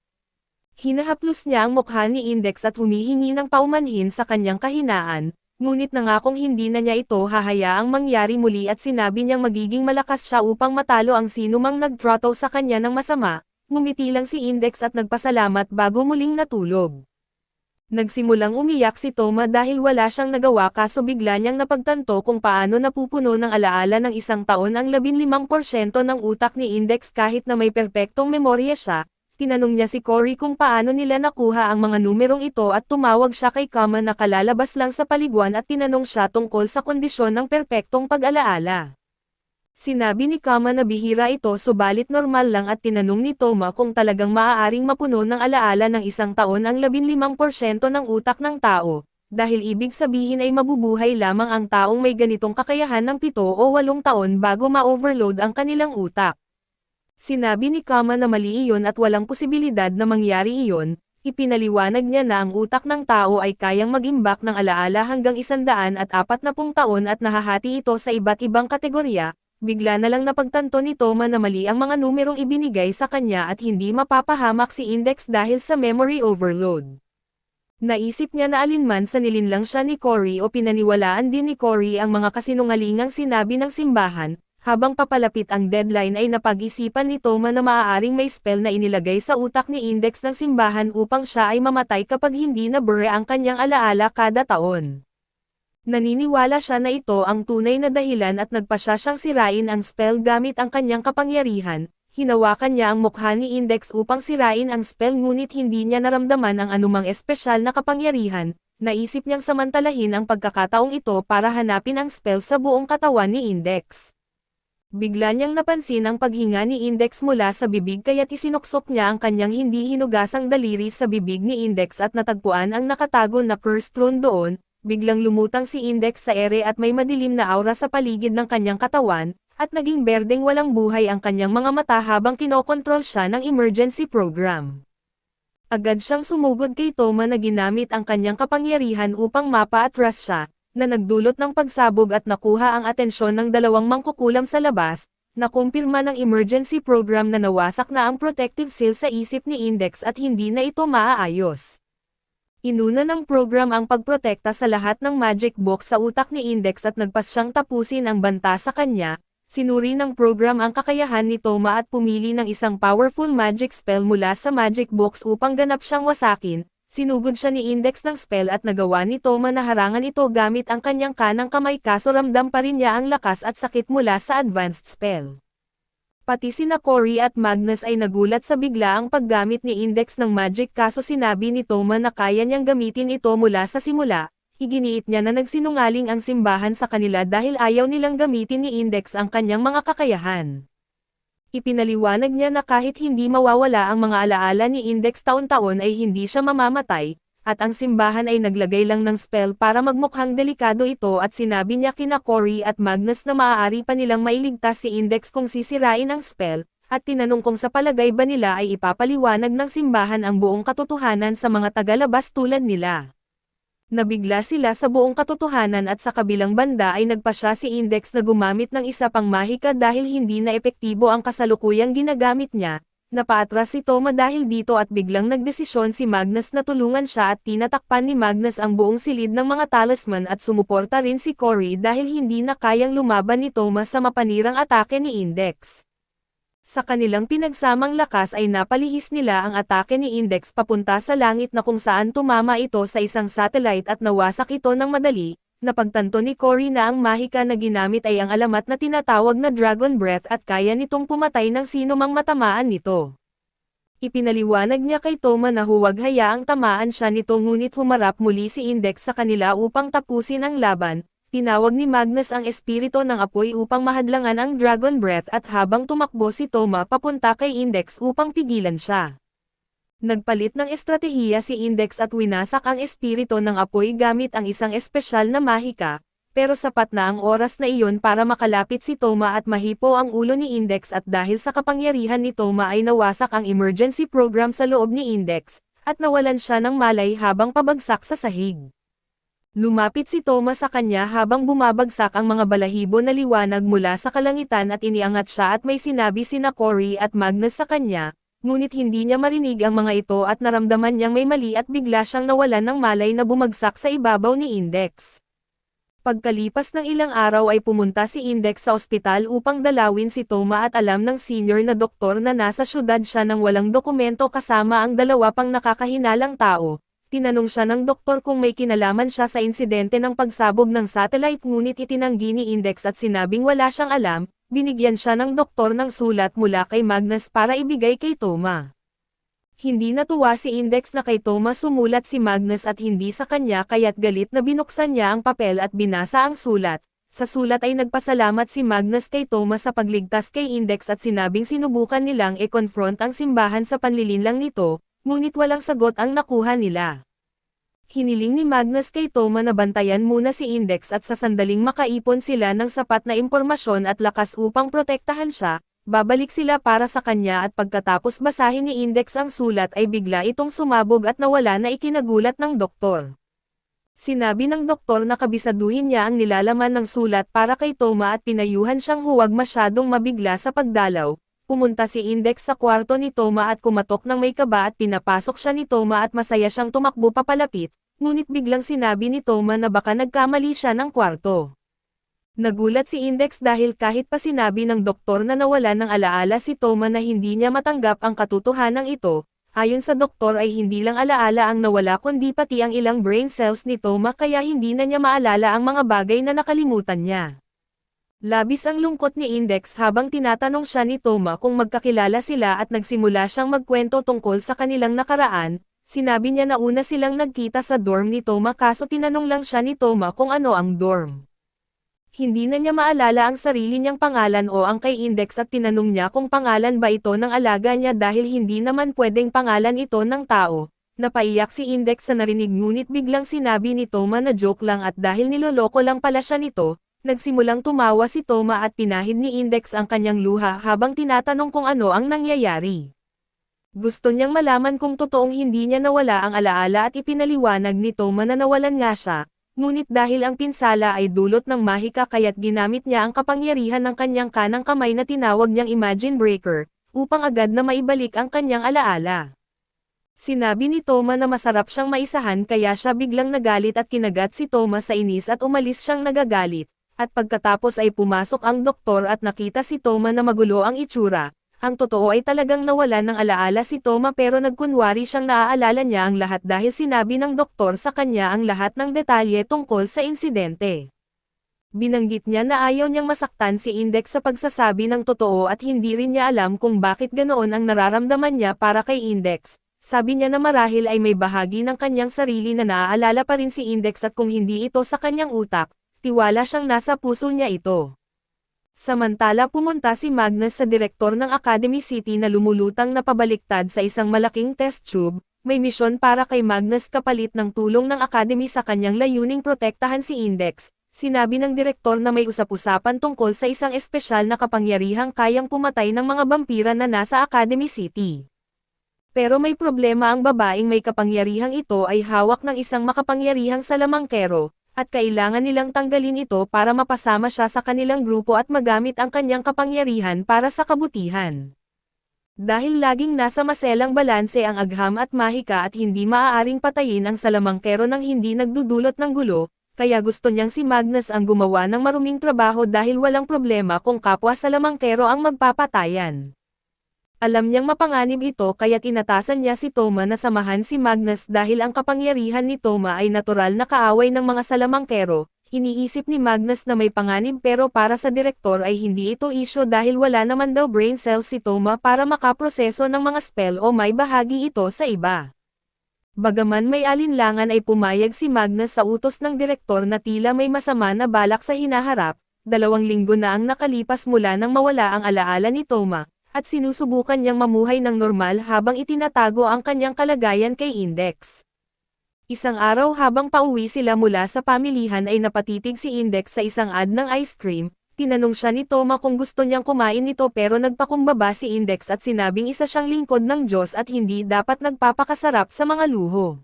Hinahaplos niya ang mukha ni Index at humihingi ng paumanhin sa kanyang kahinaan, ngunit nangakong hindi na niya ito hahayaang mangyari muli at sinabi niyang magiging malakas siya upang matalo ang sinumang nagtrato sa kanya ng masama. Ngumiti lang si Index at nagpasalamat bago muling natulog. Nagsimulang umiyak si Toma dahil wala siyang nagawa kaso bigla niyang napagtanto kung paano napupuno ng alaala ng isang taon ang 15% ng utak ni Index kahit na may perpektong memorya siya. Tinanong niya si Cory kung paano nila nakuha ang mga numerong ito at tumawag siya kay Kama na kalalabas lang sa paliguan at tinanong siya tungkol sa kondisyon ng perpektong pag-alaala. Sinabi ni Kama na bihira ito subalit normal lang at tinanong ni Toma kung talagang maaaring mapuno ng alaala ng isang taon ang 15% ng utak ng tao, dahil ibig sabihin ay mabubuhay lamang ang taong may ganitong kakayahan ng 7 o 8 taon bago ma-overload ang kanilang utak. Sinabi ni Kama na mali iyon at walang posibilidad na mangyari iyon. Ipinaliwanag niya na ang utak ng tao ay kayang mag-imbak ng alaala hanggang 140 taon at nahahati ito sa iba't ibang kategorya. Bigla na lang napagtanto ni Toma na mali ang mga numerong ibinigay sa kanya at hindi mapapahamak si Index dahil sa memory overload. Naisip niya na alinman sa nilinlang siya ni Cory o pinaniwalaan din ni Cory ang mga kasinungalingang sinabi ng simbahan, habang papalapit ang deadline ay napag-isipan ni Toma na maaaring may spell na inilagay sa utak ni Index ng simbahan upang siya ay mamatay kapag hindi nabure ang kanyang alaala kada taon. Naniniwala siya na ito ang tunay na dahilan at nagpasya siyang sirain ang spell gamit ang kanyang kapangyarihan. Hinawakan niya ang mukha ni Index upang sirain ang spell ngunit hindi niya naramdaman ang anumang espesyal na kapangyarihan. Naisip niyang samantalahin ang pagkakataong ito para hanapin ang spell sa buong katawan ni Index. Bigla niyang napansin ang paghinga ni Index mula sa bibig kaya't isinuksok niya ang kanyang hindi hinugasang daliri sa bibig ni Index at natagpuan ang nakatago na curse throne doon. Biglang lumutang si Index sa ere at may madilim na aura sa paligid ng kanyang katawan, at naging berdeng walang buhay ang kanyang mga mata habang kinokontrol siya ng emergency program. Agad siyang sumugod kay Toma na ginamit ang kanyang kapangyarihan upang mapaatras siya, na nagdulot ng pagsabog at nakuha ang atensyon ng dalawang mangkukulam sa labas, nakumpirma ng emergency program na nawasak na ang protective seal sa isip ni Index at hindi na ito maaayos. Inuna ng program ang pagprotekta sa lahat ng magic box sa utak ni Index at nagpas siyang tapusin ang banta sa kanya. Sinuri ng program ang kakayahan ni Toma at pumili ng isang powerful magic spell mula sa magic box upang ganap siyang wasakin. Sinugod siya ni Index ng spell at nagawa ni Toma na harangan ito gamit ang kanyang kanang kamay kaso ramdam pa rin niya ang lakas at sakit mula sa advanced spell. Pati sina Cory at Magnus ay nagulat sa biglaang paggamit ni Index ng magic kaso sinabi ni Toma na kaya niyang gamitin ito mula sa simula. Iginiit niya na nagsinungaling ang simbahan sa kanila dahil ayaw nilang gamitin ni Index ang kanyang mga kakayahan. Ipinaliwanag niya na kahit hindi mawawala ang mga alaala ni Index taon-taon ay hindi siya mamamatay, at ang simbahan ay naglagay lang ng spell para magmukhang delikado ito at sinabi niya kina Cory at Magnus na maaari pa nilang mailigtas si Index kung sisirain ang spell, at tinanong kung sa palagay ba nila ay ipapaliwanag ng simbahan ang buong katotohanan sa mga tagalabas tulad nila. Nabigla sila sa buong katotohanan at sa kabilang banda ay nagpasya si Index na gumamit ng isa pang mahika dahil hindi na epektibo ang kasalukuyang ginagamit niya. Napaatras si Toma dahil dito at biglang nagdesisyon si Magnus na tulungan siya at tinatakpan ni Magnus ang buong silid ng mga talisman at sumuporta rin si Cory dahil hindi na kayang lumaban ni Toma sa mapanirang atake ni Index. Sa kanilang pinagsamang lakas ay napalihis nila ang atake ni Index papunta sa langit na kung saan tumama ito sa isang satellite at nawasak ito ng madali. Napagtanto ni Cory na ang mahika na ginamit ay ang alamat na tinatawag na Dragon Breath at kaya nitong pumatay ng sino mang matamaan nito. Ipinaliwanag niya kay Toma na huwag hayaang tamaan siya nito ngunit humarap muli si Index sa kanila upang tapusin ang laban. Tinawag ni Magnus ang espiritu ng apoy upang mahadlangan ang Dragon Breath at habang tumakbo si Toma papunta kay Index upang pigilan siya. Nagpalit ng estratehiya si Index at winasak ang espiritu ng apoy gamit ang isang espesyal na mahika, pero sapat na ang oras na iyon para makalapit si Toma at mahipo ang ulo ni Index at dahil sa kapangyarihan ni Toma ay nawasak ang emergency program sa loob ni Index, at nawalan siya ng malay habang pabagsak sa sahig. Lumapit si Toma sa kanya habang bumabagsak ang mga balahibo na liwanag mula sa kalangitan at iniangat siya at may sinabi sina Cory at Magnus sa kanya, ngunit hindi niya marinig ang mga ito at naramdaman niyang may mali at bigla siyang nawalan ng malay na bumagsak sa ibabaw ni Index. Pagkalipas ng ilang araw ay pumunta si Index sa ospital upang dalawin si Toma at alam ng senior na doktor na nasa syudad siya nang walang dokumento kasama ang dalawa pang nakakahinalang tao. Tinanong siya ng doktor kung may kinalaman siya sa insidente ng pagsabog ng satellite ngunit itinanggi ni Index at sinabing wala siyang alam, binigyan siya ng doktor ng sulat mula kay Magnus para ibigay kay Toma. Hindi natuwa si Index na kay Toma sumulat si Magnus at hindi sa kanya kaya't galit na binuksan niya ang papel at binasa ang sulat. Sa sulat ay nagpasalamat si Magnus kay Toma sa pagligtas kay Index at sinabing sinubukan nilang i-confront ang simbahan sa panlilinlang nito, ngunit walang sagot ang nakuha nila. Hiniling ni Magnus kay Toma na bantayan muna si Index at sa sandaling makaipon sila ng sapat na impormasyon at lakas upang protektahan siya, babalik sila para sa kanya at pagkatapos basahin ni Index ang sulat ay bigla itong sumabog at nawala na ikinagulat ng doktor. Sinabi ng doktor na kabisaduhin niya ang nilalaman ng sulat para kay Toma at pinayuhan siyang huwag masyadong mabigla sa pagdalaw. pumunta si Index sa kwarto ni Toma at kumatok ng may kaba at pinapasok siya ni Toma at masaya siyang tumakbo papalapit, ngunit biglang sinabi ni Toma na baka nagkamali siya ng kwarto. Nagulat si Index dahil kahit pa sinabi ng doktor na nawala ng alaala si Toma na hindi niya matanggap ang katotohanan ito, ayon sa doktor ay hindi lang alaala ang nawala kundi pati ang ilang brain cells ni Toma kaya hindi na niya maalala ang mga bagay na nakalimutan niya. Labis ang lungkot ni Index habang tinatanong siya ni Toma kung magkakilala sila at nagsimula siyang magkwento tungkol sa kanilang nakaraan. Sinabi niya na una silang nagkita sa dorm ni Toma kaso tinanong lang siya ni Toma kung ano ang dorm. Hindi na niya maalala ang sarili niyang pangalan o ang kay Index at tinanong niya kung pangalan ba ito ng alaga niya dahil hindi naman pwedeng pangalan ito ng tao. Napaiyak si Index sa narinig ngunit biglang sinabi ni Toma na joke lang at dahil niloloko lang pala siya nito, nagsimulang tumawa si Toma at pinahid ni Index ang kanyang luha habang tinatanong kung ano ang nangyayari. Gusto niyang malaman kung totoong hindi niya nawala ang alaala at ipinaliwanag ni Toma na nawalan nga siya. Ngunit dahil ang pinsala ay dulot ng mahika kaya't ginamit niya ang kapangyarihan ng kanyang kanang kamay na tinawag niyang Imagine Breaker, upang agad na maibalik ang kanyang alaala. Sinabi ni Toma na masarap siyang maisahan kaya siya biglang nagalit at kinagat si Toma sa inis at umalis siyang nagagalit, at pagkatapos ay pumasok ang doktor at nakita si Toma na magulo ang itsura. Ang totoo ay talagang nawala ng alaala si Toma pero nagkunwari siyang naaalala niya ang lahat dahil sinabi ng doktor sa kanya ang lahat ng detalye tungkol sa insidente. Binanggit niya na ayaw niyang masaktan si Index sa pagsasabi ng totoo at hindi rin niya alam kung bakit ganoon ang nararamdaman niya para kay Index. Sabi niya na marahil ay may bahagi ng kanyang sarili na naaalala pa rin si Index at kung hindi ito sa kanyang utak, tiwala siyang nasa puso niya ito. Samantala pumunta si Magnus sa direktor ng Academy City na lumulutang na pabaliktad sa isang malaking test tube, may misyon para kay Magnus kapalit ng tulong ng Academy sa kanyang layuning protektahan si Index. Sinabi ng direktor na may usap-usapan tungkol sa isang espesyal na kapangyarihang kayang pumatay ng mga vampira na nasa Academy City. Pero may problema ang babaeng may kapangyarihang ito ay hawak ng isang makapangyarihang salamangkero, at kailangan nilang tanggalin ito para mapasama siya sa kanilang grupo at magamit ang kanyang kapangyarihan para sa kabutihan. Dahil laging nasa maselang balanse ang agham at mahika at hindi maaaring patayin ang salamangkero nang hindi nagdudulot ng gulo, kaya gusto niyang si Magnus ang gumawa ng maruming trabaho dahil walang problema kung kapwa salamangkero ang magpapatayan. Alam niyang mapanganib ito kaya tinatasan niya si Toma na samahan si Magnus dahil ang kapangyarihan ni Toma ay natural na kaaway ng mga salamangkero. Iniisip ni Magnus na may panganib pero para sa direktor ay hindi ito isyo dahil wala naman daw brain cells si Toma para makaproseso ng mga spell o may bahagi ito sa iba. Bagaman may alinlangan ay pumayag si Magnus sa utos ng direktor na tila may masama na balak sa hinaharap. 2 linggo na ang nakalipas mula nang mawala ang alaala ni Toma, at sinusubukan niyang mamuhay ng normal habang itinatago ang kanyang kalagayan kay Index. Isang araw habang pauwi sila mula sa pamilihan ay napatitig si Index sa isang ad ng ice cream. Tinanong siya ni Toma kung gusto niyang kumain nito pero nagpakumbaba si Index at sinabing isa siyang lingkod ng Diyos at hindi dapat nagpapakasarap sa mga luho.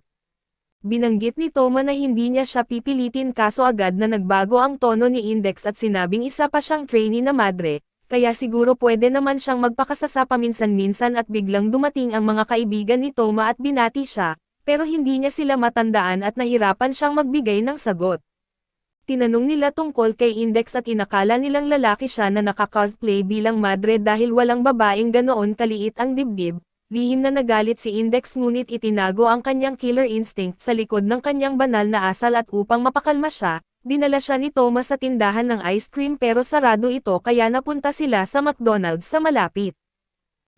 Binanggit ni Toma na hindi niya siya pipilitin kaso agad na nagbago ang tono ni Index at sinabing isa pa siyang trainee na madre, kaya siguro pwede naman siyang magpakasasa paminsan-minsan at biglang dumating ang mga kaibigan ni Toma at binati siya, pero hindi niya sila matandaan at nahirapan siyang magbigay ng sagot. Tinanong nila tungkol kay Index at inakala nilang lalaki siya na nakaka-cosplay bilang madre dahil walang babaeng ganoon kaliit ang dibdib. Lihim na nagalit si Index ngunit itinago ang kanyang killer instinct sa likod ng kanyang banal na asal at upang mapakalma siya, dinala siya ni Toma sa tindahan ng ice cream pero sarado ito kaya napunta sila sa McDonald's sa malapit.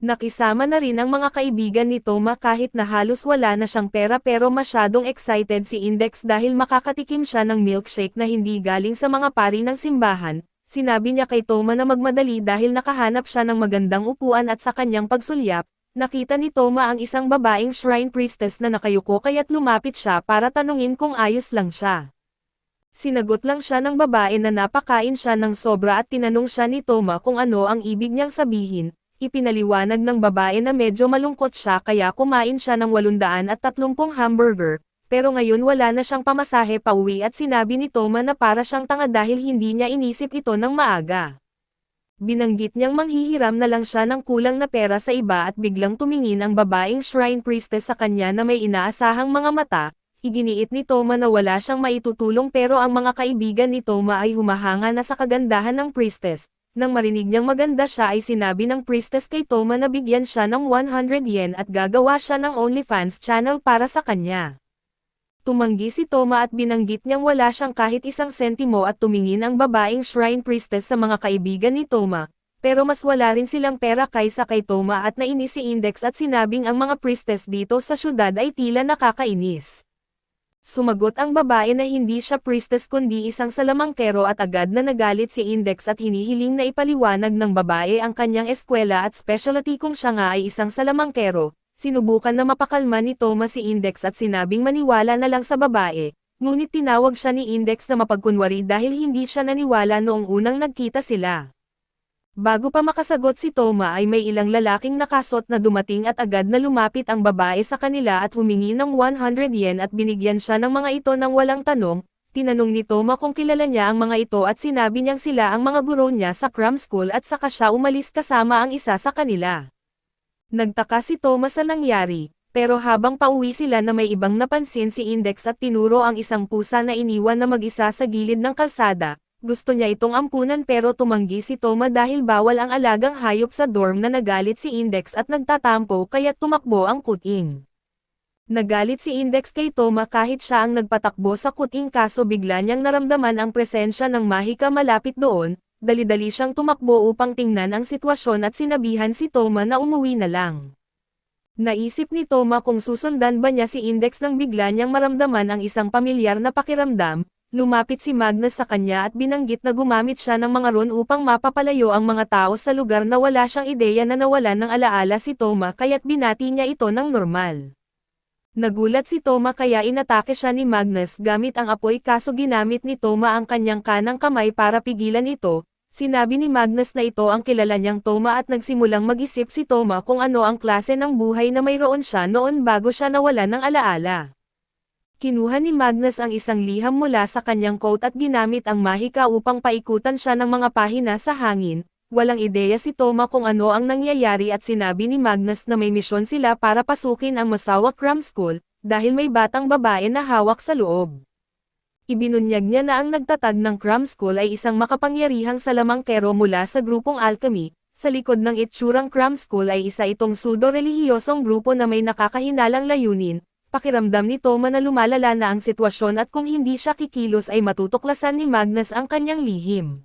Nakisama na rin ang mga kaibigan ni Toma kahit na halos wala na siyang pera pero masyadong excited si Index dahil makakatikim siya ng milkshake na hindi galing sa mga pari ng simbahan. Sinabi niya kay Toma na magmadali dahil nakahanap siya ng magandang upuan at sa kanyang pagsulyap, nakita ni Toma ang isang babaeng shrine priestess na nakayuko kaya't lumapit siya para tanungin kung ayos lang siya. Sinagot lang siya ng babae na napakain siya ng sobra at tinanong siya ni Toma kung ano ang ibig niyang sabihin. Ipinaliwanag ng babae na medyo malungkot siya kaya kumain siya ng 830 hamburger, pero ngayon wala na siyang pamasahe pauwi at sinabi ni Toma na para siyang tanga dahil hindi niya inisip ito ng maaga. Binanggit niyang manghihiram na lang siya ng kulang na pera sa iba at biglang tumingin ang babaeng shrine priestess sa kanya na may inaasahang mga mata. Iginiit ni Toma na wala siyang maitutulong pero ang mga kaibigan ni Toma ay humahanga na sa kagandahan ng priestess. Nang marinig niyang maganda siya ay sinabi ng priestess kay Toma na bigyan siya ng 100 yen at gagawa siya ng OnlyFans channel para sa kanya. Tumanggi si Toma at binanggit niyang wala siyang kahit isang sentimo at tumingin ang babaeng shrine priestess sa mga kaibigan ni Toma, pero mas wala rin silang pera kaysa kay Toma at nainis si Index at sinabing ang mga priestess dito sa syudad ay tila nakakainis. Sumagot ang babae na hindi siya priestess kundi isang salamangkero at agad na nagalit si Index at hinihiling na ipaliwanag ng babae ang kanyang eskwela at specialty kung siya nga ay isang salamangkero. Sinubukan na mapakalma ni Toma si Index at sinabing maniwala na lang sa babae, ngunit tinawag siya ni Index na mapagkunwari dahil hindi siya naniwala noong unang nagkita sila. Bago pa makasagot si Toma ay may ilang lalaking nakasot na dumating at agad na lumapit ang babae sa kanila at humingi ng 100 yen at binigyan siya ng mga ito ng walang tanong. Tinanong ni Toma kung kilala niya ang mga ito at sinabi niyang sila ang mga guro niya sa cram school at saka siya umalis kasama ang isa sa kanila. Nagtaka si Toma sa nangyari, pero habang pauwi sila na may ibang napansin si Index at tinuro ang isang pusa na iniwan na mag-isa sa gilid ng kalsada. Gusto niya itong ampunan pero tumanggi si Toma dahil bawal ang alagang hayop sa dorm na nagalit si Index at nagtatampo kaya't tumakbo ang kuting. Nagalit si Index kay Toma kahit siya ang nagpatakbo sa kuting kaso bigla niyang naramdaman ang presensya ng mahika malapit doon, dali-dali siyang tumakbo upang tingnan ang sitwasyon at sinabihan si Toma na umuwi na lang. Naisip ni Toma kung susundan ba niya si Index nang bigla niyang maramdaman ang isang pamilyar na pakiramdam. Lumapit si Magnus sa kanya at binanggit na gumamit siya ng mga ron upang mapapalayo ang mga tao sa lugar na wala siyang ideya na nawalan ng alaala si Toma kaya't binati niya ito ng normal. Nagulat si Toma kaya inatake siya ni Magnus gamit ang apoy kaso ginamit ni Toma ang kanyang kanang kamay para pigilan ito. Sinabi ni Magnus na ito ang kilala niyang Toma at nagsimulang mag-isip si Toma kung ano ang klase ng buhay na mayroon siya noon bago siya nawalan ng alaala. Kinuha ni Magnus ang isang liham mula sa kanyang coat at ginamit ang mahika upang paikutan siya ng mga pahina sa hangin. Walang ideya si Toma kung ano ang nangyayari at sinabi ni Magnus na may misyon sila para pasukin ang Masawa Cram School, dahil may batang babae na hawak sa loob. Ibinunyag niya na ang nagtatag ng Cram School ay isang makapangyarihang salamangkero mula sa grupong alchemy. Sa likod ng itsurang Cram School ay isa itong pseudo-relihiyosong grupo na may nakakahinalang layunin. Pakiramdam ni Toma na lumalala na ang sitwasyon at kung hindi siya kikilos ay matutuklasan ni Magnus ang kanyang lihim.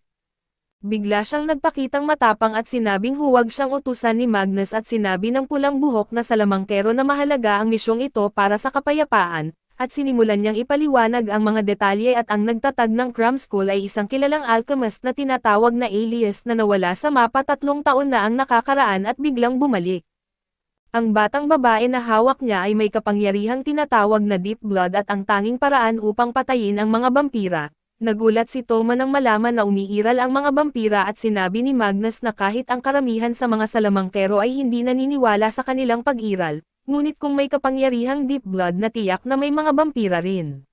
Bigla siyang nagpakitang matapang at sinabing huwag siyang utusan ni Magnus at sinabi ng pulang buhok na salamangkero na mahalaga ang misyong ito para sa kapayapaan, at sinimulan niyang ipaliwanag ang mga detalye at ang nagtatag ng Cram School ay isang kilalang alchemist na tinatawag na Alias na nawala sa mapa 3 taon na ang nakakaraan at biglang bumalik. Ang batang babae na hawak niya ay may kapangyarihang tinatawag na deep blood at ang tanging paraan upang patayin ang mga bampira. Nagulat si Toma nang malaman na umiiral ang mga bampira at sinabi ni Magnus na kahit ang karamihan sa mga salamangkero ay hindi naniniwala sa kanilang pag-iral, ngunit kung may kapangyarihang deep blood na tiyak na may mga bampira rin.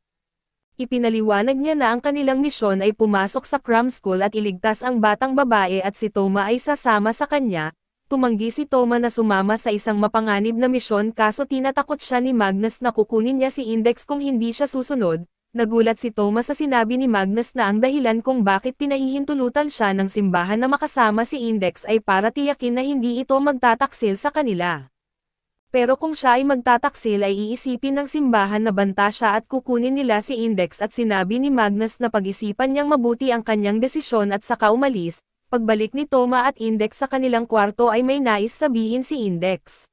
Ipinaliwanag niya na ang kanilang misyon ay pumasok sa Cram School at iligtas ang batang babae at si Toma ay sasama sa kanya. Tumanggi si Toma na sumama sa isang mapanganib na misyon kaso tinatakot siya ni Magnus na kukunin niya si Index kung hindi siya susunod. Nagulat si Toma sa sinabi ni Magnus na ang dahilan kung bakit pinahihintulutan siya ng simbahan na makasama si Index ay para tiyakin na hindi ito magtataksil sa kanila. Pero kung siya ay magtataksil ay iisipin ng simbahan na banta siya at kukunin nila si Index at sinabi ni Magnus na pag-isipan niyang mabuti ang kanyang desisyon at saka umalis. Pagbalik ni Toma at Index sa kanilang kwarto ay may nais sabihin si Index.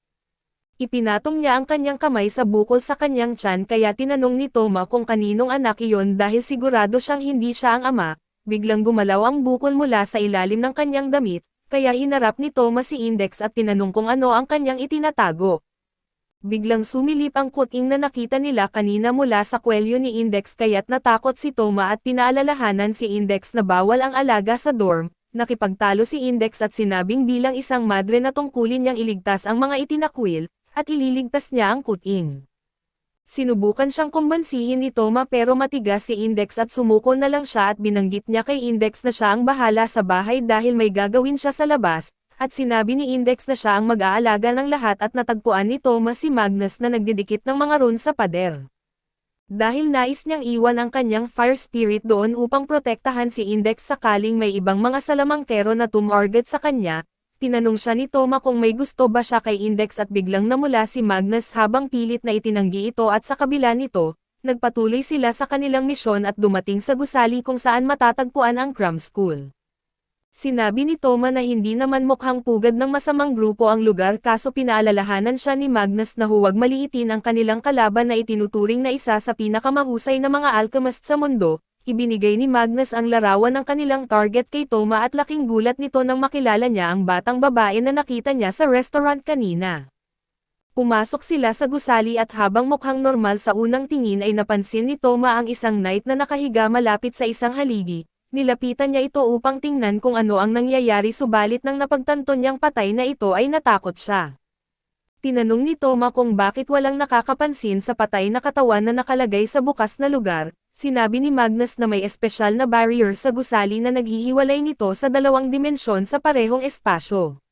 Ipinatong niya ang kanyang kamay sa bukol sa kanyang tiyan kaya tinanong ni Toma kung kaninong anak iyon dahil sigurado siyang hindi siya ang ama. Biglang gumalaw ang bukol mula sa ilalim ng kanyang damit, kaya hinarap ni Toma si Index at tinanong kung ano ang kanyang itinatago. Biglang sumilip ang kuting na nakita nila kanina mula sa kwelyo ni Index kaya't natakot si Toma at pinaalalahanan si Index na bawal ang alaga sa dorm. Nakipagtalo si Index at sinabing bilang isang madre na tungkulin niyang iligtas ang mga itinakwil, at ililigtas niya ang kuting. Sinubukan siyang kumbansihin ni Toma pero matigas si Index at sumuko na lang siya at binanggit niya kay Index na siya ang bahala sa bahay dahil may gagawin siya sa labas, at sinabi ni Index na siya ang mag-aalaga ng lahat at natagpuan ni Toma si Magnus na nagdidikit ng mga rune sa pader. Dahil nais niyang iwan ang kanyang fire spirit doon upang protektahan si Index sakaling may ibang mga salamangkero na tumorget sa kanya, tinanong siya ni Toma kung may gusto ba siya kay Index at biglang namula si Magnus habang pilit na itinanggi ito at sa kabila nito, nagpatuloy sila sa kanilang misyon at dumating sa gusali kung saan matatagpuan ang Cram School. Sinabi ni Toma na hindi naman mukhang pugad ng masamang grupo ang lugar kaso pinaalalahanan siya ni Magnus na huwag maliitin ang kanilang kalaban na itinuturing na isa sa pinakamahusay na mga alchemist sa mundo. Ibinigay ni Magnus ang larawan ng kanilang target kay Toma at laking gulat nito nang makilala niya ang batang babae na nakita niya sa restaurant kanina. Pumasok sila sa gusali at habang mukhang normal sa unang tingin ay napansin ni Toma ang isang knight na nakahiga malapit sa isang haligi. Nilapitan niya ito upang tingnan kung ano ang nangyayari subalit nang napagtanto niyang patay na ito ay natakot siya. Tinanong ni Toma kung bakit walang nakakapansin sa patay na katawan na nakalagay sa bukas na lugar. Sinabi ni Magnus na may espesyal na barrier sa gusali na naghihiwalay nito sa dalawang dimensyon sa parehong espasyo.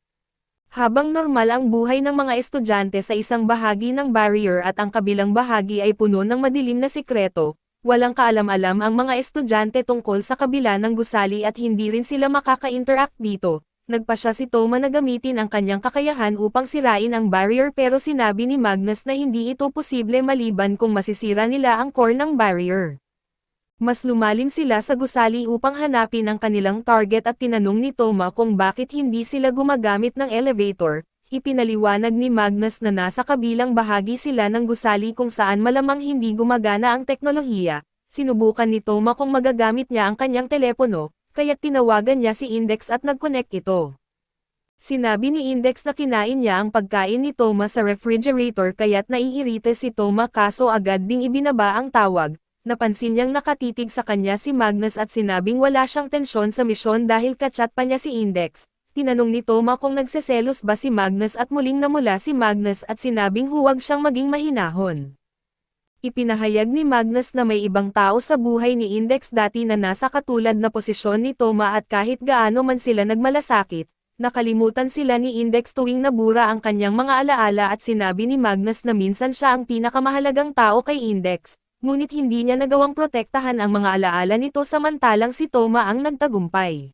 Habang normal ang buhay ng mga estudyante sa isang bahagi ng barrier at ang kabilang bahagi ay puno ng madilim na sikreto, walang kaalam-alam ang mga estudyante tungkol sa kabila ng gusali at hindi rin sila makaka-interact dito. Nagpasya si Toma na gamitin ang kanyang kakayahan upang sirain ang barrier pero sinabi ni Magnus na hindi ito posible maliban kung masisira nila ang core ng barrier. Mas lumalim sila sa gusali upang hanapin ang kanilang target at tinanong ni Toma kung bakit hindi sila gumagamit ng elevator. Ipinaliwanag ni Magnus na nasa kabilang bahagi sila ng gusali kung saan malamang hindi gumagana ang teknolohiya. Sinubukan ni Toma kung magagamit niya ang kanyang telepono, kaya't tinawagan niya si Index at nag-connect ito. Sinabi ni Index na kinain niya ang pagkain ni Toma sa refrigerator kaya't naiirita si Toma kaso agad ding ibinaba ang tawag. Napansin niyang nakatitig sa kanya si Magnus at sinabing wala siyang tensyon sa misyon dahil kachat pa niya si Index. Tinanong ni Toma kung nagseselos ba si Magnus at muling namula si Magnus at sinabing huwag siyang maging mahinahon. Ipinahayag ni Magnus na may ibang tao sa buhay ni Index dati na nasa katulad na posisyon ni Toma at kahit gaano man sila nagmalasakit, nakalimutan sila ni Index tuwing nabura ang kanyang mga alaala at sinabi ni Magnus na minsan siya ang pinakamahalagang tao kay Index. Ngunit hindi niya nagawang protektahan ang mga alaala nito samantalang si Toma ang nagtagumpay.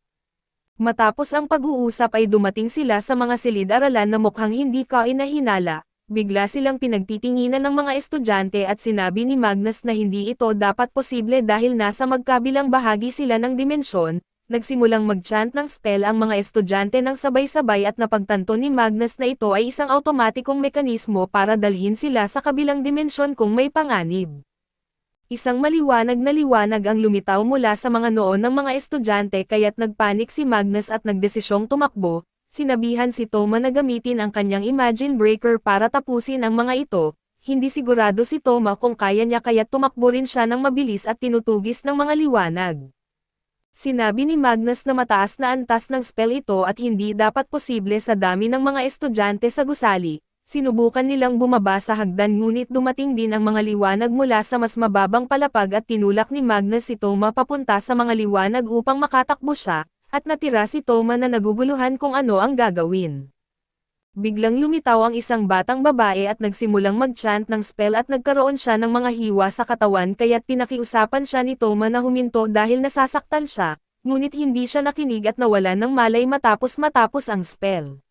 Matapos ang pag-uusap ay dumating sila sa mga silid-aralan na mukhang hindi kainahinala, bigla silang pinagtitinginan ng mga estudyante at sinabi ni Magnus na hindi ito dapat posible dahil nasa magkabilang bahagi sila ng dimensyon. Nagsimulang mag-chant ng spell ang mga estudyante ng sabay-sabay at napagtanto ni Magnus na ito ay isang automatikong mekanismo para dalhin sila sa kabilang dimensyon kung may panganib. Isang maliwanag na liwanag ang lumitaw mula sa mga noo ng mga estudyante kaya't nagpanik si Magnus at nagdesisyong tumakbo. Sinabihan si Toma na gamitin ang kanyang Imagine Breaker para tapusin ang mga ito. Hindi sigurado si Toma kung kaya niya kaya't tumakbo rin siya ng mabilis at tinutugis ng mga liwanag. Sinabi ni Magnus na mataas na antas ng spell ito at hindi dapat posible sa dami ng mga estudyante sa gusali. Sinubukan nilang bumaba sa hagdan ngunit dumating din ang mga liwanag mula sa mas mababang palapag at tinulak ni Magnus si Toma papunta sa mga liwanag upang makatakbo siya, at natira si Toma na naguguluhan kung ano ang gagawin. Biglang lumitaw ang isang batang babae at nagsimulang mag-chant ng spell at nagkaroon siya ng mga hiwa sa katawan kaya't pinakiusapan siya ni Toma na huminto dahil nasasaktan siya, ngunit hindi siya nakinig at nawalan ng malay matapos ang spell.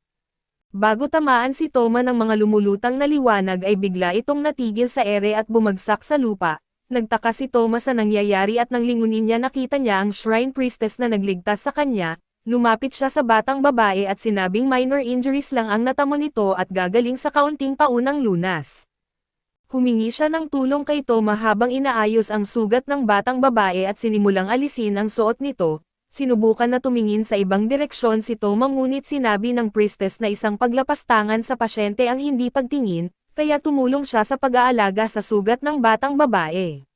Bago tamaan si Toma ng mga lumulutang na liwanag ay bigla itong natigil sa ere at bumagsak sa lupa. Nagtaka si Toma sa nangyayari at nang lingunin niya nakita niya ang shrine priestess na nagligtas sa kanya. Lumapit siya sa batang babae at sinabing minor injuries lang ang natamo nito at gagaling sa kaunting paunang lunas. Humingi siya ng tulong kay Toma habang inaayos ang sugat ng batang babae at sinimulang alisin ang suot nito. Sinubukan na tumingin sa ibang direksyon si Toma ngunit sinabi ng priestess na isang paglapastangan sa pasyente ang hindi pagtingin, kaya tumulong siya sa pag-aalaga sa sugat ng batang babae.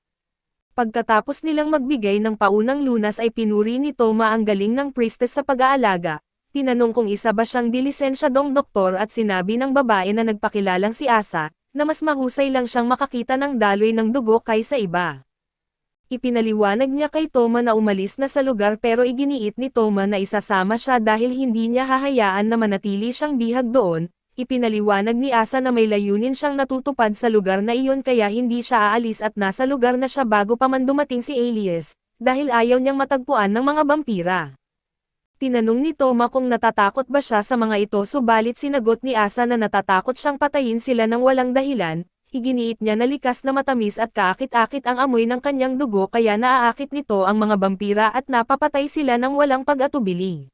Pagkatapos nilang magbigay ng paunang lunas ay pinuri ni Toma ang galing ng priestess sa pag-aalaga. Tinanong kung isa ba siyang dilisensyadong doktor at sinabi ng babae na nagpakilalang si Asa, na mas mahusay lang siyang makakita ng daloy ng dugo kaysa iba. Ipinaliwanag niya kay Toma na umalis na sa lugar pero iginiit ni Toma na isasama siya dahil hindi niya hahayaan na manatili siyang bihag doon. Ipinaliwanag ni Asa na may layunin siyang natutupad sa lugar na iyon kaya hindi siya aalis at nasa lugar na siya bago pa man dumating si Alias, dahil ayaw niyang matagpuan ng mga vampira. Tinanong ni Toma kung natatakot ba siya sa mga ito subalit sinagot ni Asa na natatakot siyang patayin sila ng walang dahilan. Iginiit niya na likas na matamis at kaakit-akit ang amoy ng kanyang dugo kaya naaakit nito ang mga vampira at napapatay sila ng walang pag-atubili.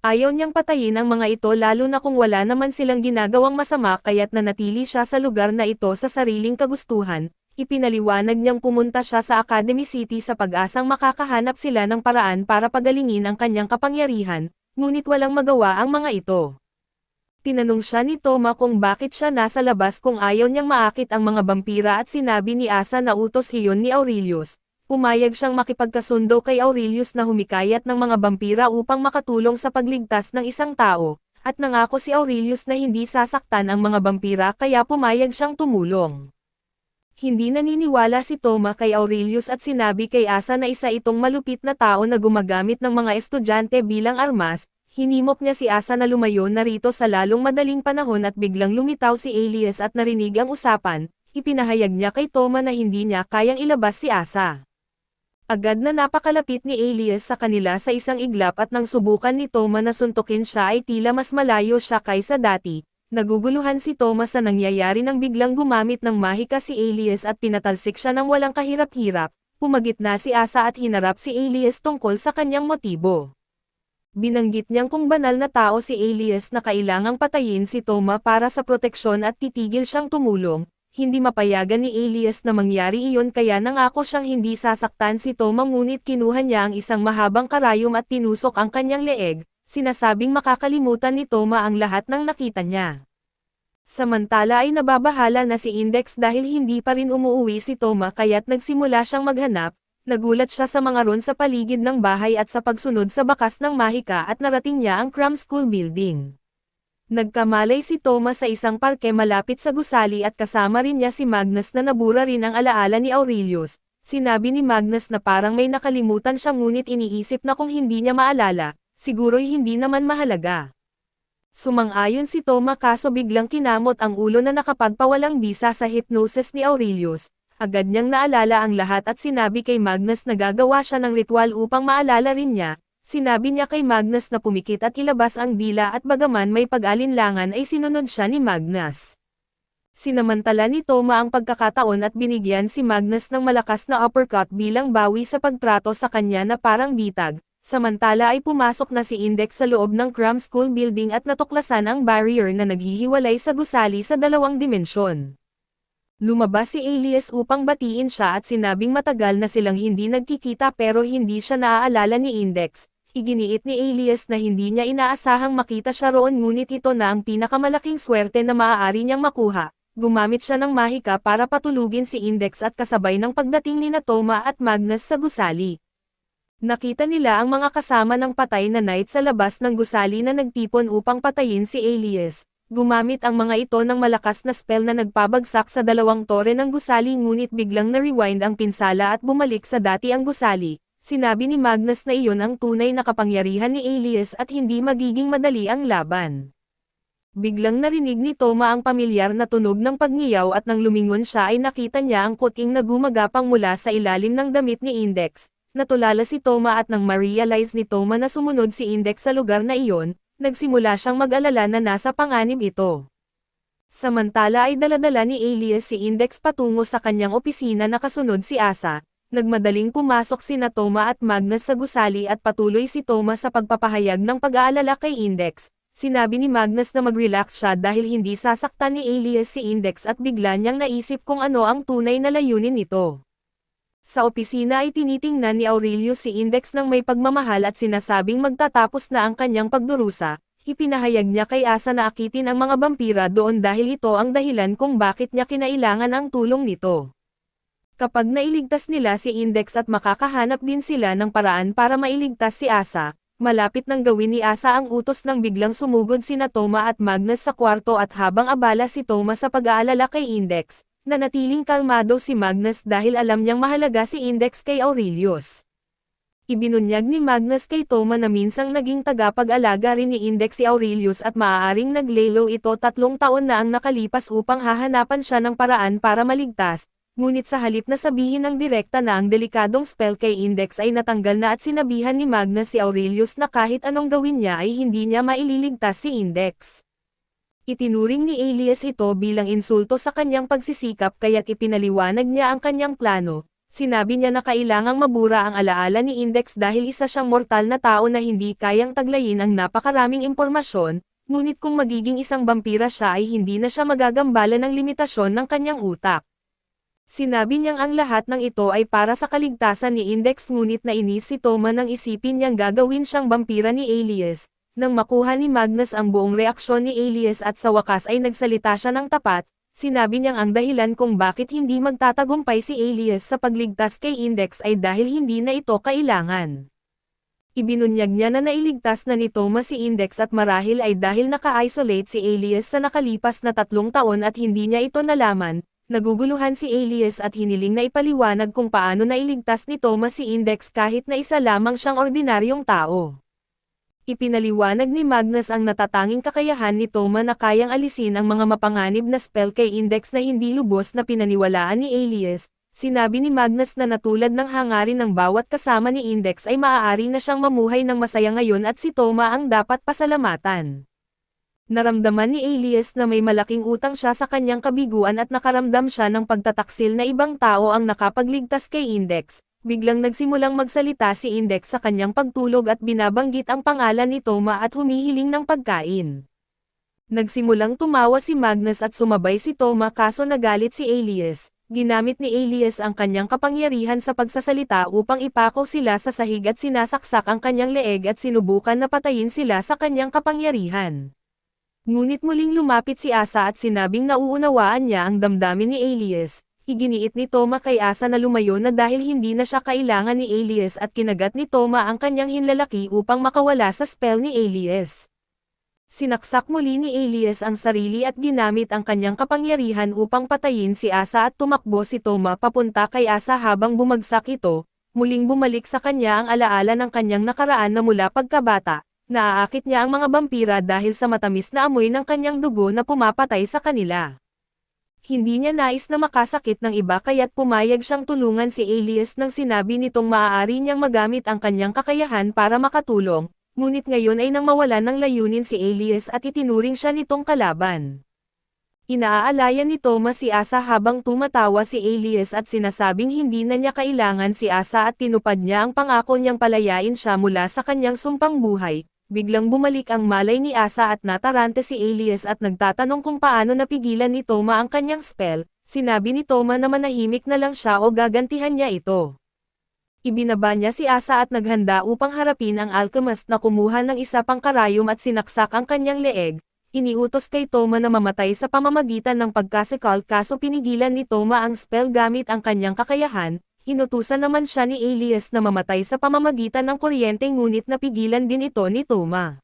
Ayaw niyang patayin ang mga ito lalo na kung wala naman silang ginagawang masama kaya't nanatili siya sa lugar na ito sa sariling kagustuhan. Ipinaliwanag niyang pumunta siya sa Academy City sa pag-asang makakahanap sila ng paraan para pagalingin ang kanyang kapangyarihan, ngunit walang magawa ang mga ito. Tinanong siya ni Toma kung bakit siya nasa labas kung ayaw niyang maakit ang mga vampira at sinabi ni Asa na utos iyon ni Aurelius. Pumayag siyang makipagkasundo kay Aurelius na humikayat ng mga vampira upang makatulong sa pagligtas ng isang tao, at nangako si Aurelius na hindi sasaktan ang mga vampira kaya pumayag siyang tumulong. Hindi naniniwala si Toma kay Aurelius at sinabi kay Asa na isa itong malupit na tao na gumagamit ng mga estudyante bilang armas. Hinimok niya si Asa na lumayo na rito sa lalong madaling panahon at biglang lumitaw si Alias at narinig ang usapan. Ipinahayag niya kay Toma na hindi niya kayang ilabas si Asa. Agad na napakalapit ni Alias sa kanila sa isang iglap at nang subukan ni Toma na suntukin siya ay tila mas malayo siya kaysa dati. Naguguluhan si Toma sa nangyayari nang biglang gumamit ng mahika si Alias at pinatalsik siya ng walang kahirap-hirap. Pumagitna si Asa at hinarap si Alias tungkol sa kanyang motibo. Binanggit niyang kung banal na tao si Alias na kailangang patayin si Toma para sa proteksyon at titigil siyang tumulong. Hindi mapayagan ni Alias na mangyari iyon kaya nangako siyang hindi sasaktan si Toma ngunit kinuha niya ang isang mahabang karayom at tinusok ang kanyang leeg, sinasabing makakalimutan ni Toma ang lahat ng nakita niya. Samantala ay nababahala na si Index dahil hindi pa rin umuuwi si Toma kaya't nagsimula siyang maghanap. Nagulat siya sa mga ron sa paligid ng bahay at sa pagsunod sa bakas ng mahika at narating niya ang Cram School Building. Nagkamalay si Toma sa isang parke malapit sa gusali at kasama rin niya si Magnus na nabura rin ang alaala ni Aurelius. Sinabi ni Magnus na parang may nakalimutan siya ngunit iniisip na kung hindi niya maalala, siguro'y hindi naman mahalaga. Sumang-ayon si Toma kaso biglang kinamot ang ulo na nakapagpawalang bisa sa hypnosis ni Aurelius. Agad niyang naalala ang lahat at sinabi kay Magnus na gagawa siya ng ritual upang maalala rin niya. Sinabi niya kay Magnus na pumikit at ilabas ang dila at bagaman may pag-alinlangan ay sinunod siya ni Magnus. Sinamantala ni Toma ang pagkakataon at binigyan si Magnus ng malakas na uppercut bilang bawi sa pagtrato sa kanya na parang bitag. Samantala ay pumasok na si Index sa loob ng Cram School Building at natuklasan ang barrier na naghihiwalay sa gusali sa dalawang dimensyon. Lumabas si Alias upang batiin siya at sinabing matagal na silang hindi nagkikita pero hindi siya naaalala ni Index. Iginiit ni Alias na hindi niya inaasahang makita siya roon ngunit ito na ang pinakamalaking swerte na maaari niyang makuha. Gumamit siya ng mahika para patulugin si Index at kasabay ng pagdating ni Toma at Magnus sa gusali. Nakita nila ang mga kasama ng patay na knight sa labas ng gusali na nagtipon upang patayin si Alias. Gumamit ang mga ito ng malakas na spell na nagpabagsak sa dalawang tore ng gusali ngunit biglang na-rewind ang pinsala at bumalik sa dati ang gusali. Sinabi ni Magnus na iyon ang tunay na kapangyarihan ni Alias at hindi magiging madali ang laban. Biglang narinig ni Toma ang pamilyar na tunog ng pagngiyaw at nang lumingon siya ay nakita niya ang kuting na gumagapang mula sa ilalim ng damit ni Index. Natulala si Toma at nang ma-realize ni Toma na sumunod si Index sa lugar na iyon, nagsimula siyang mag-alala na nasa panganib ito. Samantala ay daladala ni Alias si Index patungo sa kanyang opisina na kasunod si Asa. Nagmadaling pumasok sina Toma at Magnus sa gusali at patuloy si Toma sa pagpapahayag ng pag-aalala kay Index. Sinabi ni Magnus na mag-relax siya dahil hindi sasaktan ni Alias si Index at bigla niyang naisip kung ano ang tunay na layunin nito. Sa opisina ay tinitingnan ni Aurelius si Index ng may pagmamahal at sinasabing magtatapos na ang kanyang pagdurusa. Ipinahayag niya kay Asa na akitin ang mga vampira doon dahil ito ang dahilan kung bakit niya kinailangan ang tulong nito. Kapag nailigtas nila si Index at makakahanap din sila ng paraan para mailigtas si Asa, Malapit nang gawin ni Asa ang utos nang biglang sumugod sina Toma at Magnus sa kwarto at habang abala si Toma sa pag-aalala kay Index, nanatiling kalmado si Magnus dahil alam niyang mahalaga si Index kay Aurelius. Ibinunyag ni Magnus kay Toma na minsang naging tagapag-alaga rin ni Index si Aurelius at maaaring naglelo ito 3 taon na ang nakalipas upang hahanapan siya ng paraan para maligtas. Ngunit sa halip na sabihin ng direkta na ang delikadong spell kay Index ay natanggal na at sinabihan ni Magnus si Aurelius na kahit anong gawin niya ay hindi niya maililigtas si Index. Itinuring ni Aelius ito bilang insulto sa kanyang pagsisikap kaya't ipinaliwanag niya ang kanyang plano. Sinabi niya na kailangang mabura ang alaala ni Index dahil isa siyang mortal na tao na hindi kayang taglayin ang napakaraming impormasyon, ngunit kung magiging isang vampira siya ay hindi na siya magagambala ng limitasyon ng kanyang utak. Sinabi niyang ang lahat ng ito ay para sa kaligtasan ni Index ngunit nainis si Toma nang isipin niyang gagawin siyang vampira ni Aelius. Nang makuha ni Magnus ang buong reaksyon ni Aelius at sa wakas ay nagsalita siya ng tapat, sinabi niyang ang dahilan kung bakit hindi magtatagumpay si Aelius sa pagligtas kay Index ay dahil hindi na ito kailangan. Ibinunyag niya na nailigtas na ni Toma si Index at marahil ay dahil naka-isolate si Aelius sa nakalipas na 3 taon at hindi niya ito nalaman. Naguguluhan si Aelius at hiniling na ipaliwanag kung paano nailigtas ni Toma si Index kahit na isa lamang siyang ordinaryong tao. Ipinaliwanag ni Magnus ang natatanging kakayahan ni Toma na kayang alisin ang mga mapanganib na spell kay Index na hindi lubos na pinaniwalaan ni Aelius. Sinabi ni Magnus na natulad ng hangarin ng bawat kasama ni Index ay maaari na siyang mamuhay ng masaya ngayon at si Toma ang dapat pasalamatan. Naramdaman ni Aelius na may malaking utang siya sa kanyang kabiguan at nakaramdam siya ng pagtataksil na ibang tao ang nakapagligtas kay Index. Biglang nagsimulang magsalita si Index sa kanyang pagtulog at binabanggit ang pangalan ni Toma at humihiling ng pagkain. Nagsimulang tumawa si Magnus at sumabay si Toma kaso nagalit si Aelius. Ginamit ni Aelius ang kanyang kapangyarihan sa pagsasalita upang ipako sila sa sahig at sinasaksak ang kanyang leeg at sinubukan na patayin sila sa kanyang kapangyarihan. Ngunit muling lumapit si Asa at sinabing nauunawaan niya ang damdamin ni Aelius. Iginiit ni Toma kay Asa na lumayo na dahil hindi na siya kailangan ni Aelius at kinagat ni Toma ang kanyang hinlalaki upang makawala sa spell ni Aelius. Sinaksak muli ni Aelius ang sarili at ginamit ang kanyang kapangyarihan upang patayin si Asa at tumakbo si Toma papunta kay Asa habang bumagsak ito, muling bumalik sa kanya ang alaala ng kanyang nakaraan na mula pagkabata. Naaakit niya ang mga vampira dahil sa matamis na amoy ng kanyang dugo na pumapatay sa kanila. Hindi niya nais na makasakit ng iba kaya't pumayag siyang tulungan si Aelius nang sinabi nitong maaari niyang magamit ang kanyang kakayahan para makatulong, ngunit ngayon ay nang mawalan ng layunin si Aelius at itinuring siya nitong kalaban. Inaaalaya ni Toma si Asa habang tumatawa si Aelius at sinasabing hindi na niya kailangan si Asa at tinupad niya ang pangako niyang palayain siya mula sa kanyang sumpang buhay. Biglang bumalik ang malay ni Asa at natarante si Aelius at nagtatanong kung paano napigilan ni Toma ang kanyang spell. Sinabi ni Toma na manahimik na lang siya o gagantihan niya ito. Ibinaba niya si Asa at naghanda upang harapin ang alchemist na kumuha ng isa pang karayom at sinaksak ang kanyang leeg. Iniutos kay Toma na mamatay sa pamamagitan ng pagkasikal kaso pinigilan ni Toma ang spell gamit ang kanyang kakayahan. Inutusan naman siya ni Aelius na mamatay sa pamamagitan ng kuryente ngunit napigilan din ito ni Toma.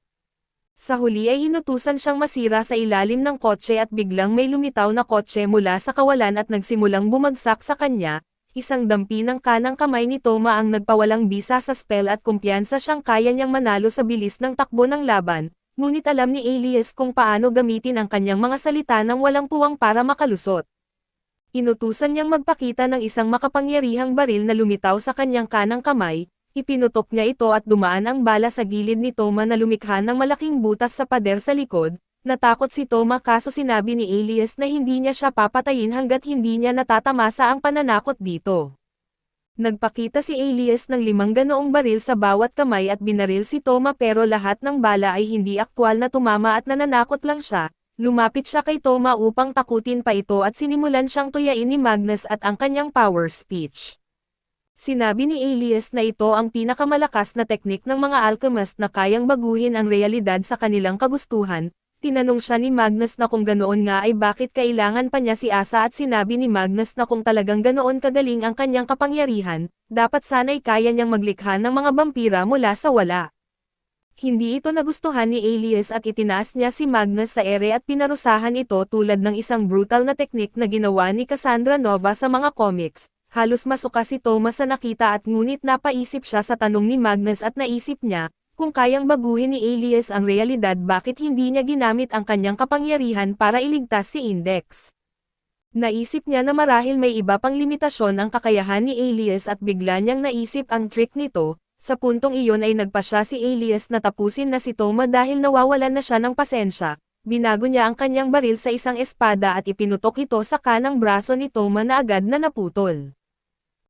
Sa huli ay inutusan siyang masira sa ilalim ng kotse at biglang may lumitaw na kotse mula sa kawalan at nagsimulang bumagsak sa kanya. Isang dampi ng kanang kamay ni Toma ang nagpawalang bisa sa spell at kumpiyansa siyang kaya niyang manalo sa bilis ng takbo ng laban, ngunit alam ni Aelius kung paano gamitin ang kanyang mga salita ng walang puwang para makalusot. Inutusan niyang magpakita ng isang makapangyarihang baril na lumitaw sa kanyang kanang kamay, ipinutok niya ito at dumaan ang bala sa gilid ni Toma na lumikha ng malaking butas sa pader sa likod. Natakot si Toma kaso sinabi ni Aelius na hindi niya siya papatayin hanggat hindi niya natatamasa ang pananakot dito. Nagpakita si Aelius ng 5 ganoong baril sa bawat kamay at binaril si Toma pero lahat ng bala ay hindi aktwal na tumama at nananakot lang siya. Lumapit siya kay Toma upang takutin pa ito at sinimulan siyang tuyain ni Magnus at ang kanyang power speech. Sinabi ni Aelius na ito ang pinakamalakas na teknik ng mga alchemist na kayang baguhin ang realidad sa kanilang kagustuhan. Tinanong siya ni Magnus na kung ganoon nga ay bakit kailangan pa niya si Asa at sinabi ni Magnus na kung talagang ganoon kagaling ang kanyang kapangyarihan, dapat sana'y kaya niyang maglikha ng mga vampira mula sa wala. Hindi ito nagustuhan ni Alias at itinaas niya si Magnus sa ere at pinarusahan ito tulad ng isang brutal na teknik na ginawa ni Cassandra Nova sa mga comics. Halos masuka si Thomas sa nakita at ngunit napaisip siya sa tanong ni Magnus at naisip niya, kung kayang baguhin ni Alias ang realidad bakit hindi niya ginamit ang kanyang kapangyarihan para iligtas si Index. Naisip niya na marahil may iba pang limitasyon ang kakayahan ni Alias at bigla niyang naisip ang trick nito. Sa puntong iyon ay nagpa siya si Alias na tapusin na si Toma dahil nawawalan na siya ng pasensya. Binago niya ang kanyang baril sa isang espada at ipinutok ito sa kanang braso ni Toma na agad na naputol.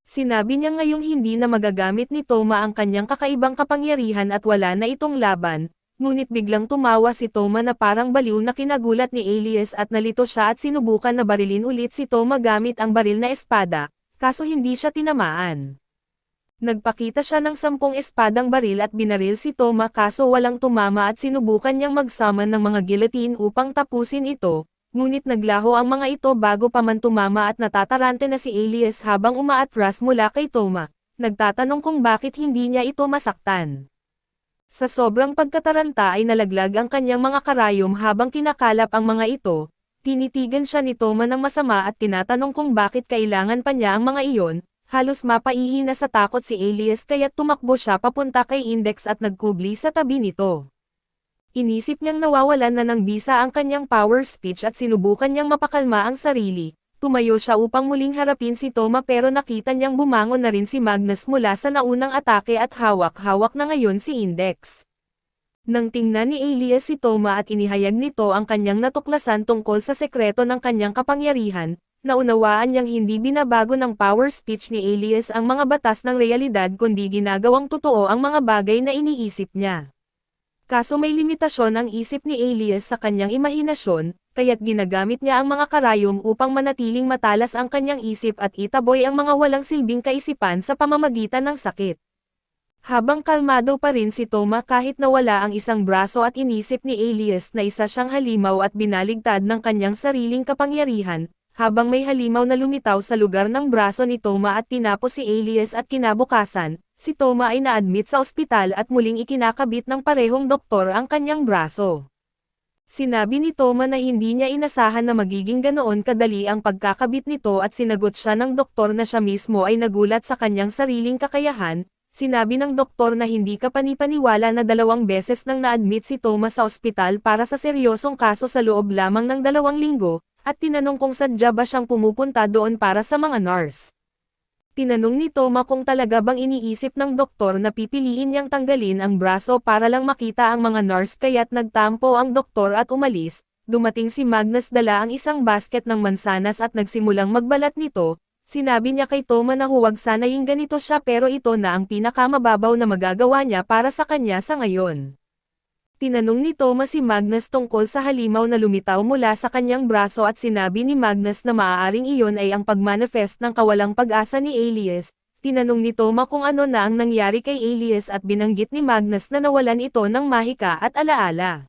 Sinabi niya ngayong hindi na magagamit ni Toma ang kanyang kakaibang kapangyarihan at wala na itong laban, ngunit biglang tumawa si Toma na parang baliw na kinagulat ni Alias at nalito siya at sinubukan na barilin ulit si Toma gamit ang baril na espada, kaso hindi siya tinamaan. Nagpakita siya ng 10 espadang baril at binaril si Toma kaso walang tumama at sinubukan niyang mag-summon ng mga guillotine upang tapusin ito, ngunit naglaho ang mga ito bago pa man tumama at natatarante na si Alias habang umaatras mula kay Toma, nagtatanong kung bakit hindi niya ito masaktan. Sa sobrang pagkataranta ay nalaglag ang kanyang mga karayom habang kinakalap ang mga ito, tinitigan siya ni Toma ng masama at tinatanong kung bakit kailangan pa niya ang mga iyon. Halos mapaihi na sa takot si Alias kaya't tumakbo siya papunta kay Index at nagkubli sa tabi nito. Inisip niyang nawawalan na ng bisa ang kanyang power speech at sinubukan niyang mapakalma ang sarili. Tumayo siya upang muling harapin si Toma pero nakita niyang bumangon na rin si Magnus mula sa naunang atake at hawak-hawak na ngayon si Index. Nang tingnan ni Alias si Toma at inihayag nito ang kanyang natuklasan tungkol sa sekreto ng kanyang kapangyarihan, naunawaan niyang hindi binabago ng power speech ni Alias ang mga batas ng realidad kundi ginagawang totoo ang mga bagay na iniisip niya. Kaso may limitasyon ang isip ni Alias sa kanyang imahinasyon, kaya't ginagamit niya ang mga karayom upang manatiling matalas ang kanyang isip at itaboy ang mga walang silbing kaisipan sa pamamagitan ng sakit. Habang kalmado pa rin si Toma kahit nawala ang isang braso at inisip ni Alias na isa siyang halimaw at binaligtad ng kanyang sariling kapangyarihan, habang may halimaw na lumitaw sa lugar ng braso ni Toma at tinapos si Alias at kinabukasan, si Toma ay na-admit sa ospital at muling ikinakabit ng parehong doktor ang kanyang braso. Sinabi ni Toma na hindi niya inasahan na magiging ganoon kadali ang pagkakabit nito at sinagot siya ng doktor na siya mismo ay nagulat sa kanyang sariling kakayahan. Sinabi ng doktor na hindi kapanipaniwala na 2 beses nang na-admit si Toma sa ospital para sa seryosong kaso sa loob lamang ng 2 linggo, at tinanong kung sadya ba siyang pumupunta doon para sa mga nurse. Tinanong ni Toma kung talaga bang iniisip ng doktor na pipiliin niyang tanggalin ang braso para lang makita ang mga nurse kaya't nagtampo ang doktor at umalis. Dumating si Magnus dala ang isang basket ng mansanas at nagsimulang magbalat nito. Sinabi niya kay Toma na huwag sana'y ganito siya pero ito na ang pinakamababaw na magagawa niya para sa kanya sa ngayon. Tinanong ni Toma si Magnus tungkol sa halimaw na lumitaw mula sa kanyang braso at sinabi ni Magnus na maaaring iyon ay ang pagmanifest ng kawalang pag-asa ni Alias. Tinanong ni Toma kung ano na ang nangyari kay Alias at binanggit ni Magnus na nawalan ito ng mahika at alaala.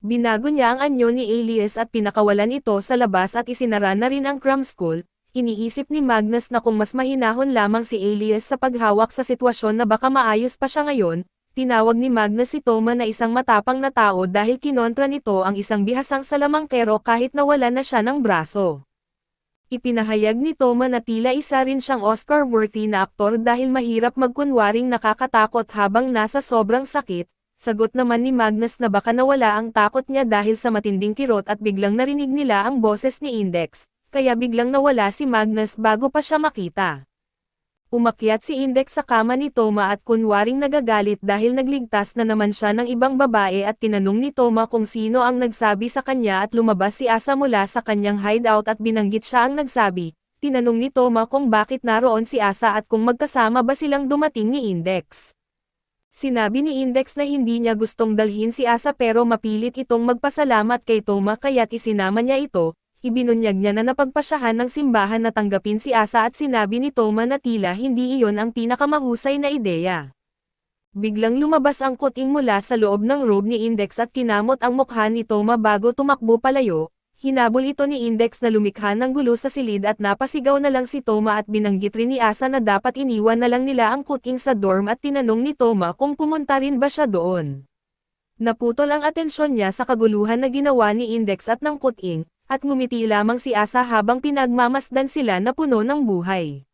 Binago niya ang anyo ni Alias at pinakawalan ito sa labas at isinara na rin ang cram school. Iniisip ni Magnus na kung mas mahinahon lamang si Alias sa paghawak sa sitwasyon na baka maayos pa siya ngayon. Tinawag ni Magnus si Toma na isang matapang na tao dahil kinontra nito ang isang bihasang salamangkero kahit nawala na siya ng braso. Ipinahayag ni Toma na tila isa rin siyang Oscar-worthy na aktor dahil mahirap magkunwaring nakakatakot habang nasa sobrang sakit. Sagot naman ni Magnus na baka nawala ang takot niya dahil sa matinding kirot at biglang narinig nila ang boses ni Index, kaya biglang nawala si Magnus bago pa siya makita. Umakyat si Index sa kama ni Toma at kunwaring nagagalit dahil nagligtas na naman siya ng ibang babae at tinanong ni Toma kung sino ang nagsabi sa kanya at lumabas si Asa mula sa kanyang hideout at binanggit siya ang nagsabi. Tinanong ni Toma kung bakit naroon si Asa at kung magkasama ba silang dumating ni Index. Sinabi ni Index na hindi niya gustong dalhin si Asa pero mapilit itong magpasalamat kay Toma kaya't isinama niya ito. Ibinunyag niya na napagpasyahan ng simbahan na tanggapin si Asa at sinabi ni Toma na tila hindi iyon ang pinakamahusay na ideya. Biglang lumabas ang kuting mula sa loob ng robe ni Index at kinamot ang mukha ni Toma bago tumakbo palayo. Hinabol ito ni Index na lumikha ng gulo sa silid at napasigaw na lang si Toma at binanggit rin ni Asa na dapat iniwan na lang nila ang kuting sa dorm at tinanong ni Toma kung pumunta rin ba siya doon. Naputol ang atensyon niya sa kaguluhan na ginawa ni Index at ng Kuting, at ngumiti lamang si Asa habang pinagmamasdan sila na puno ng buhay.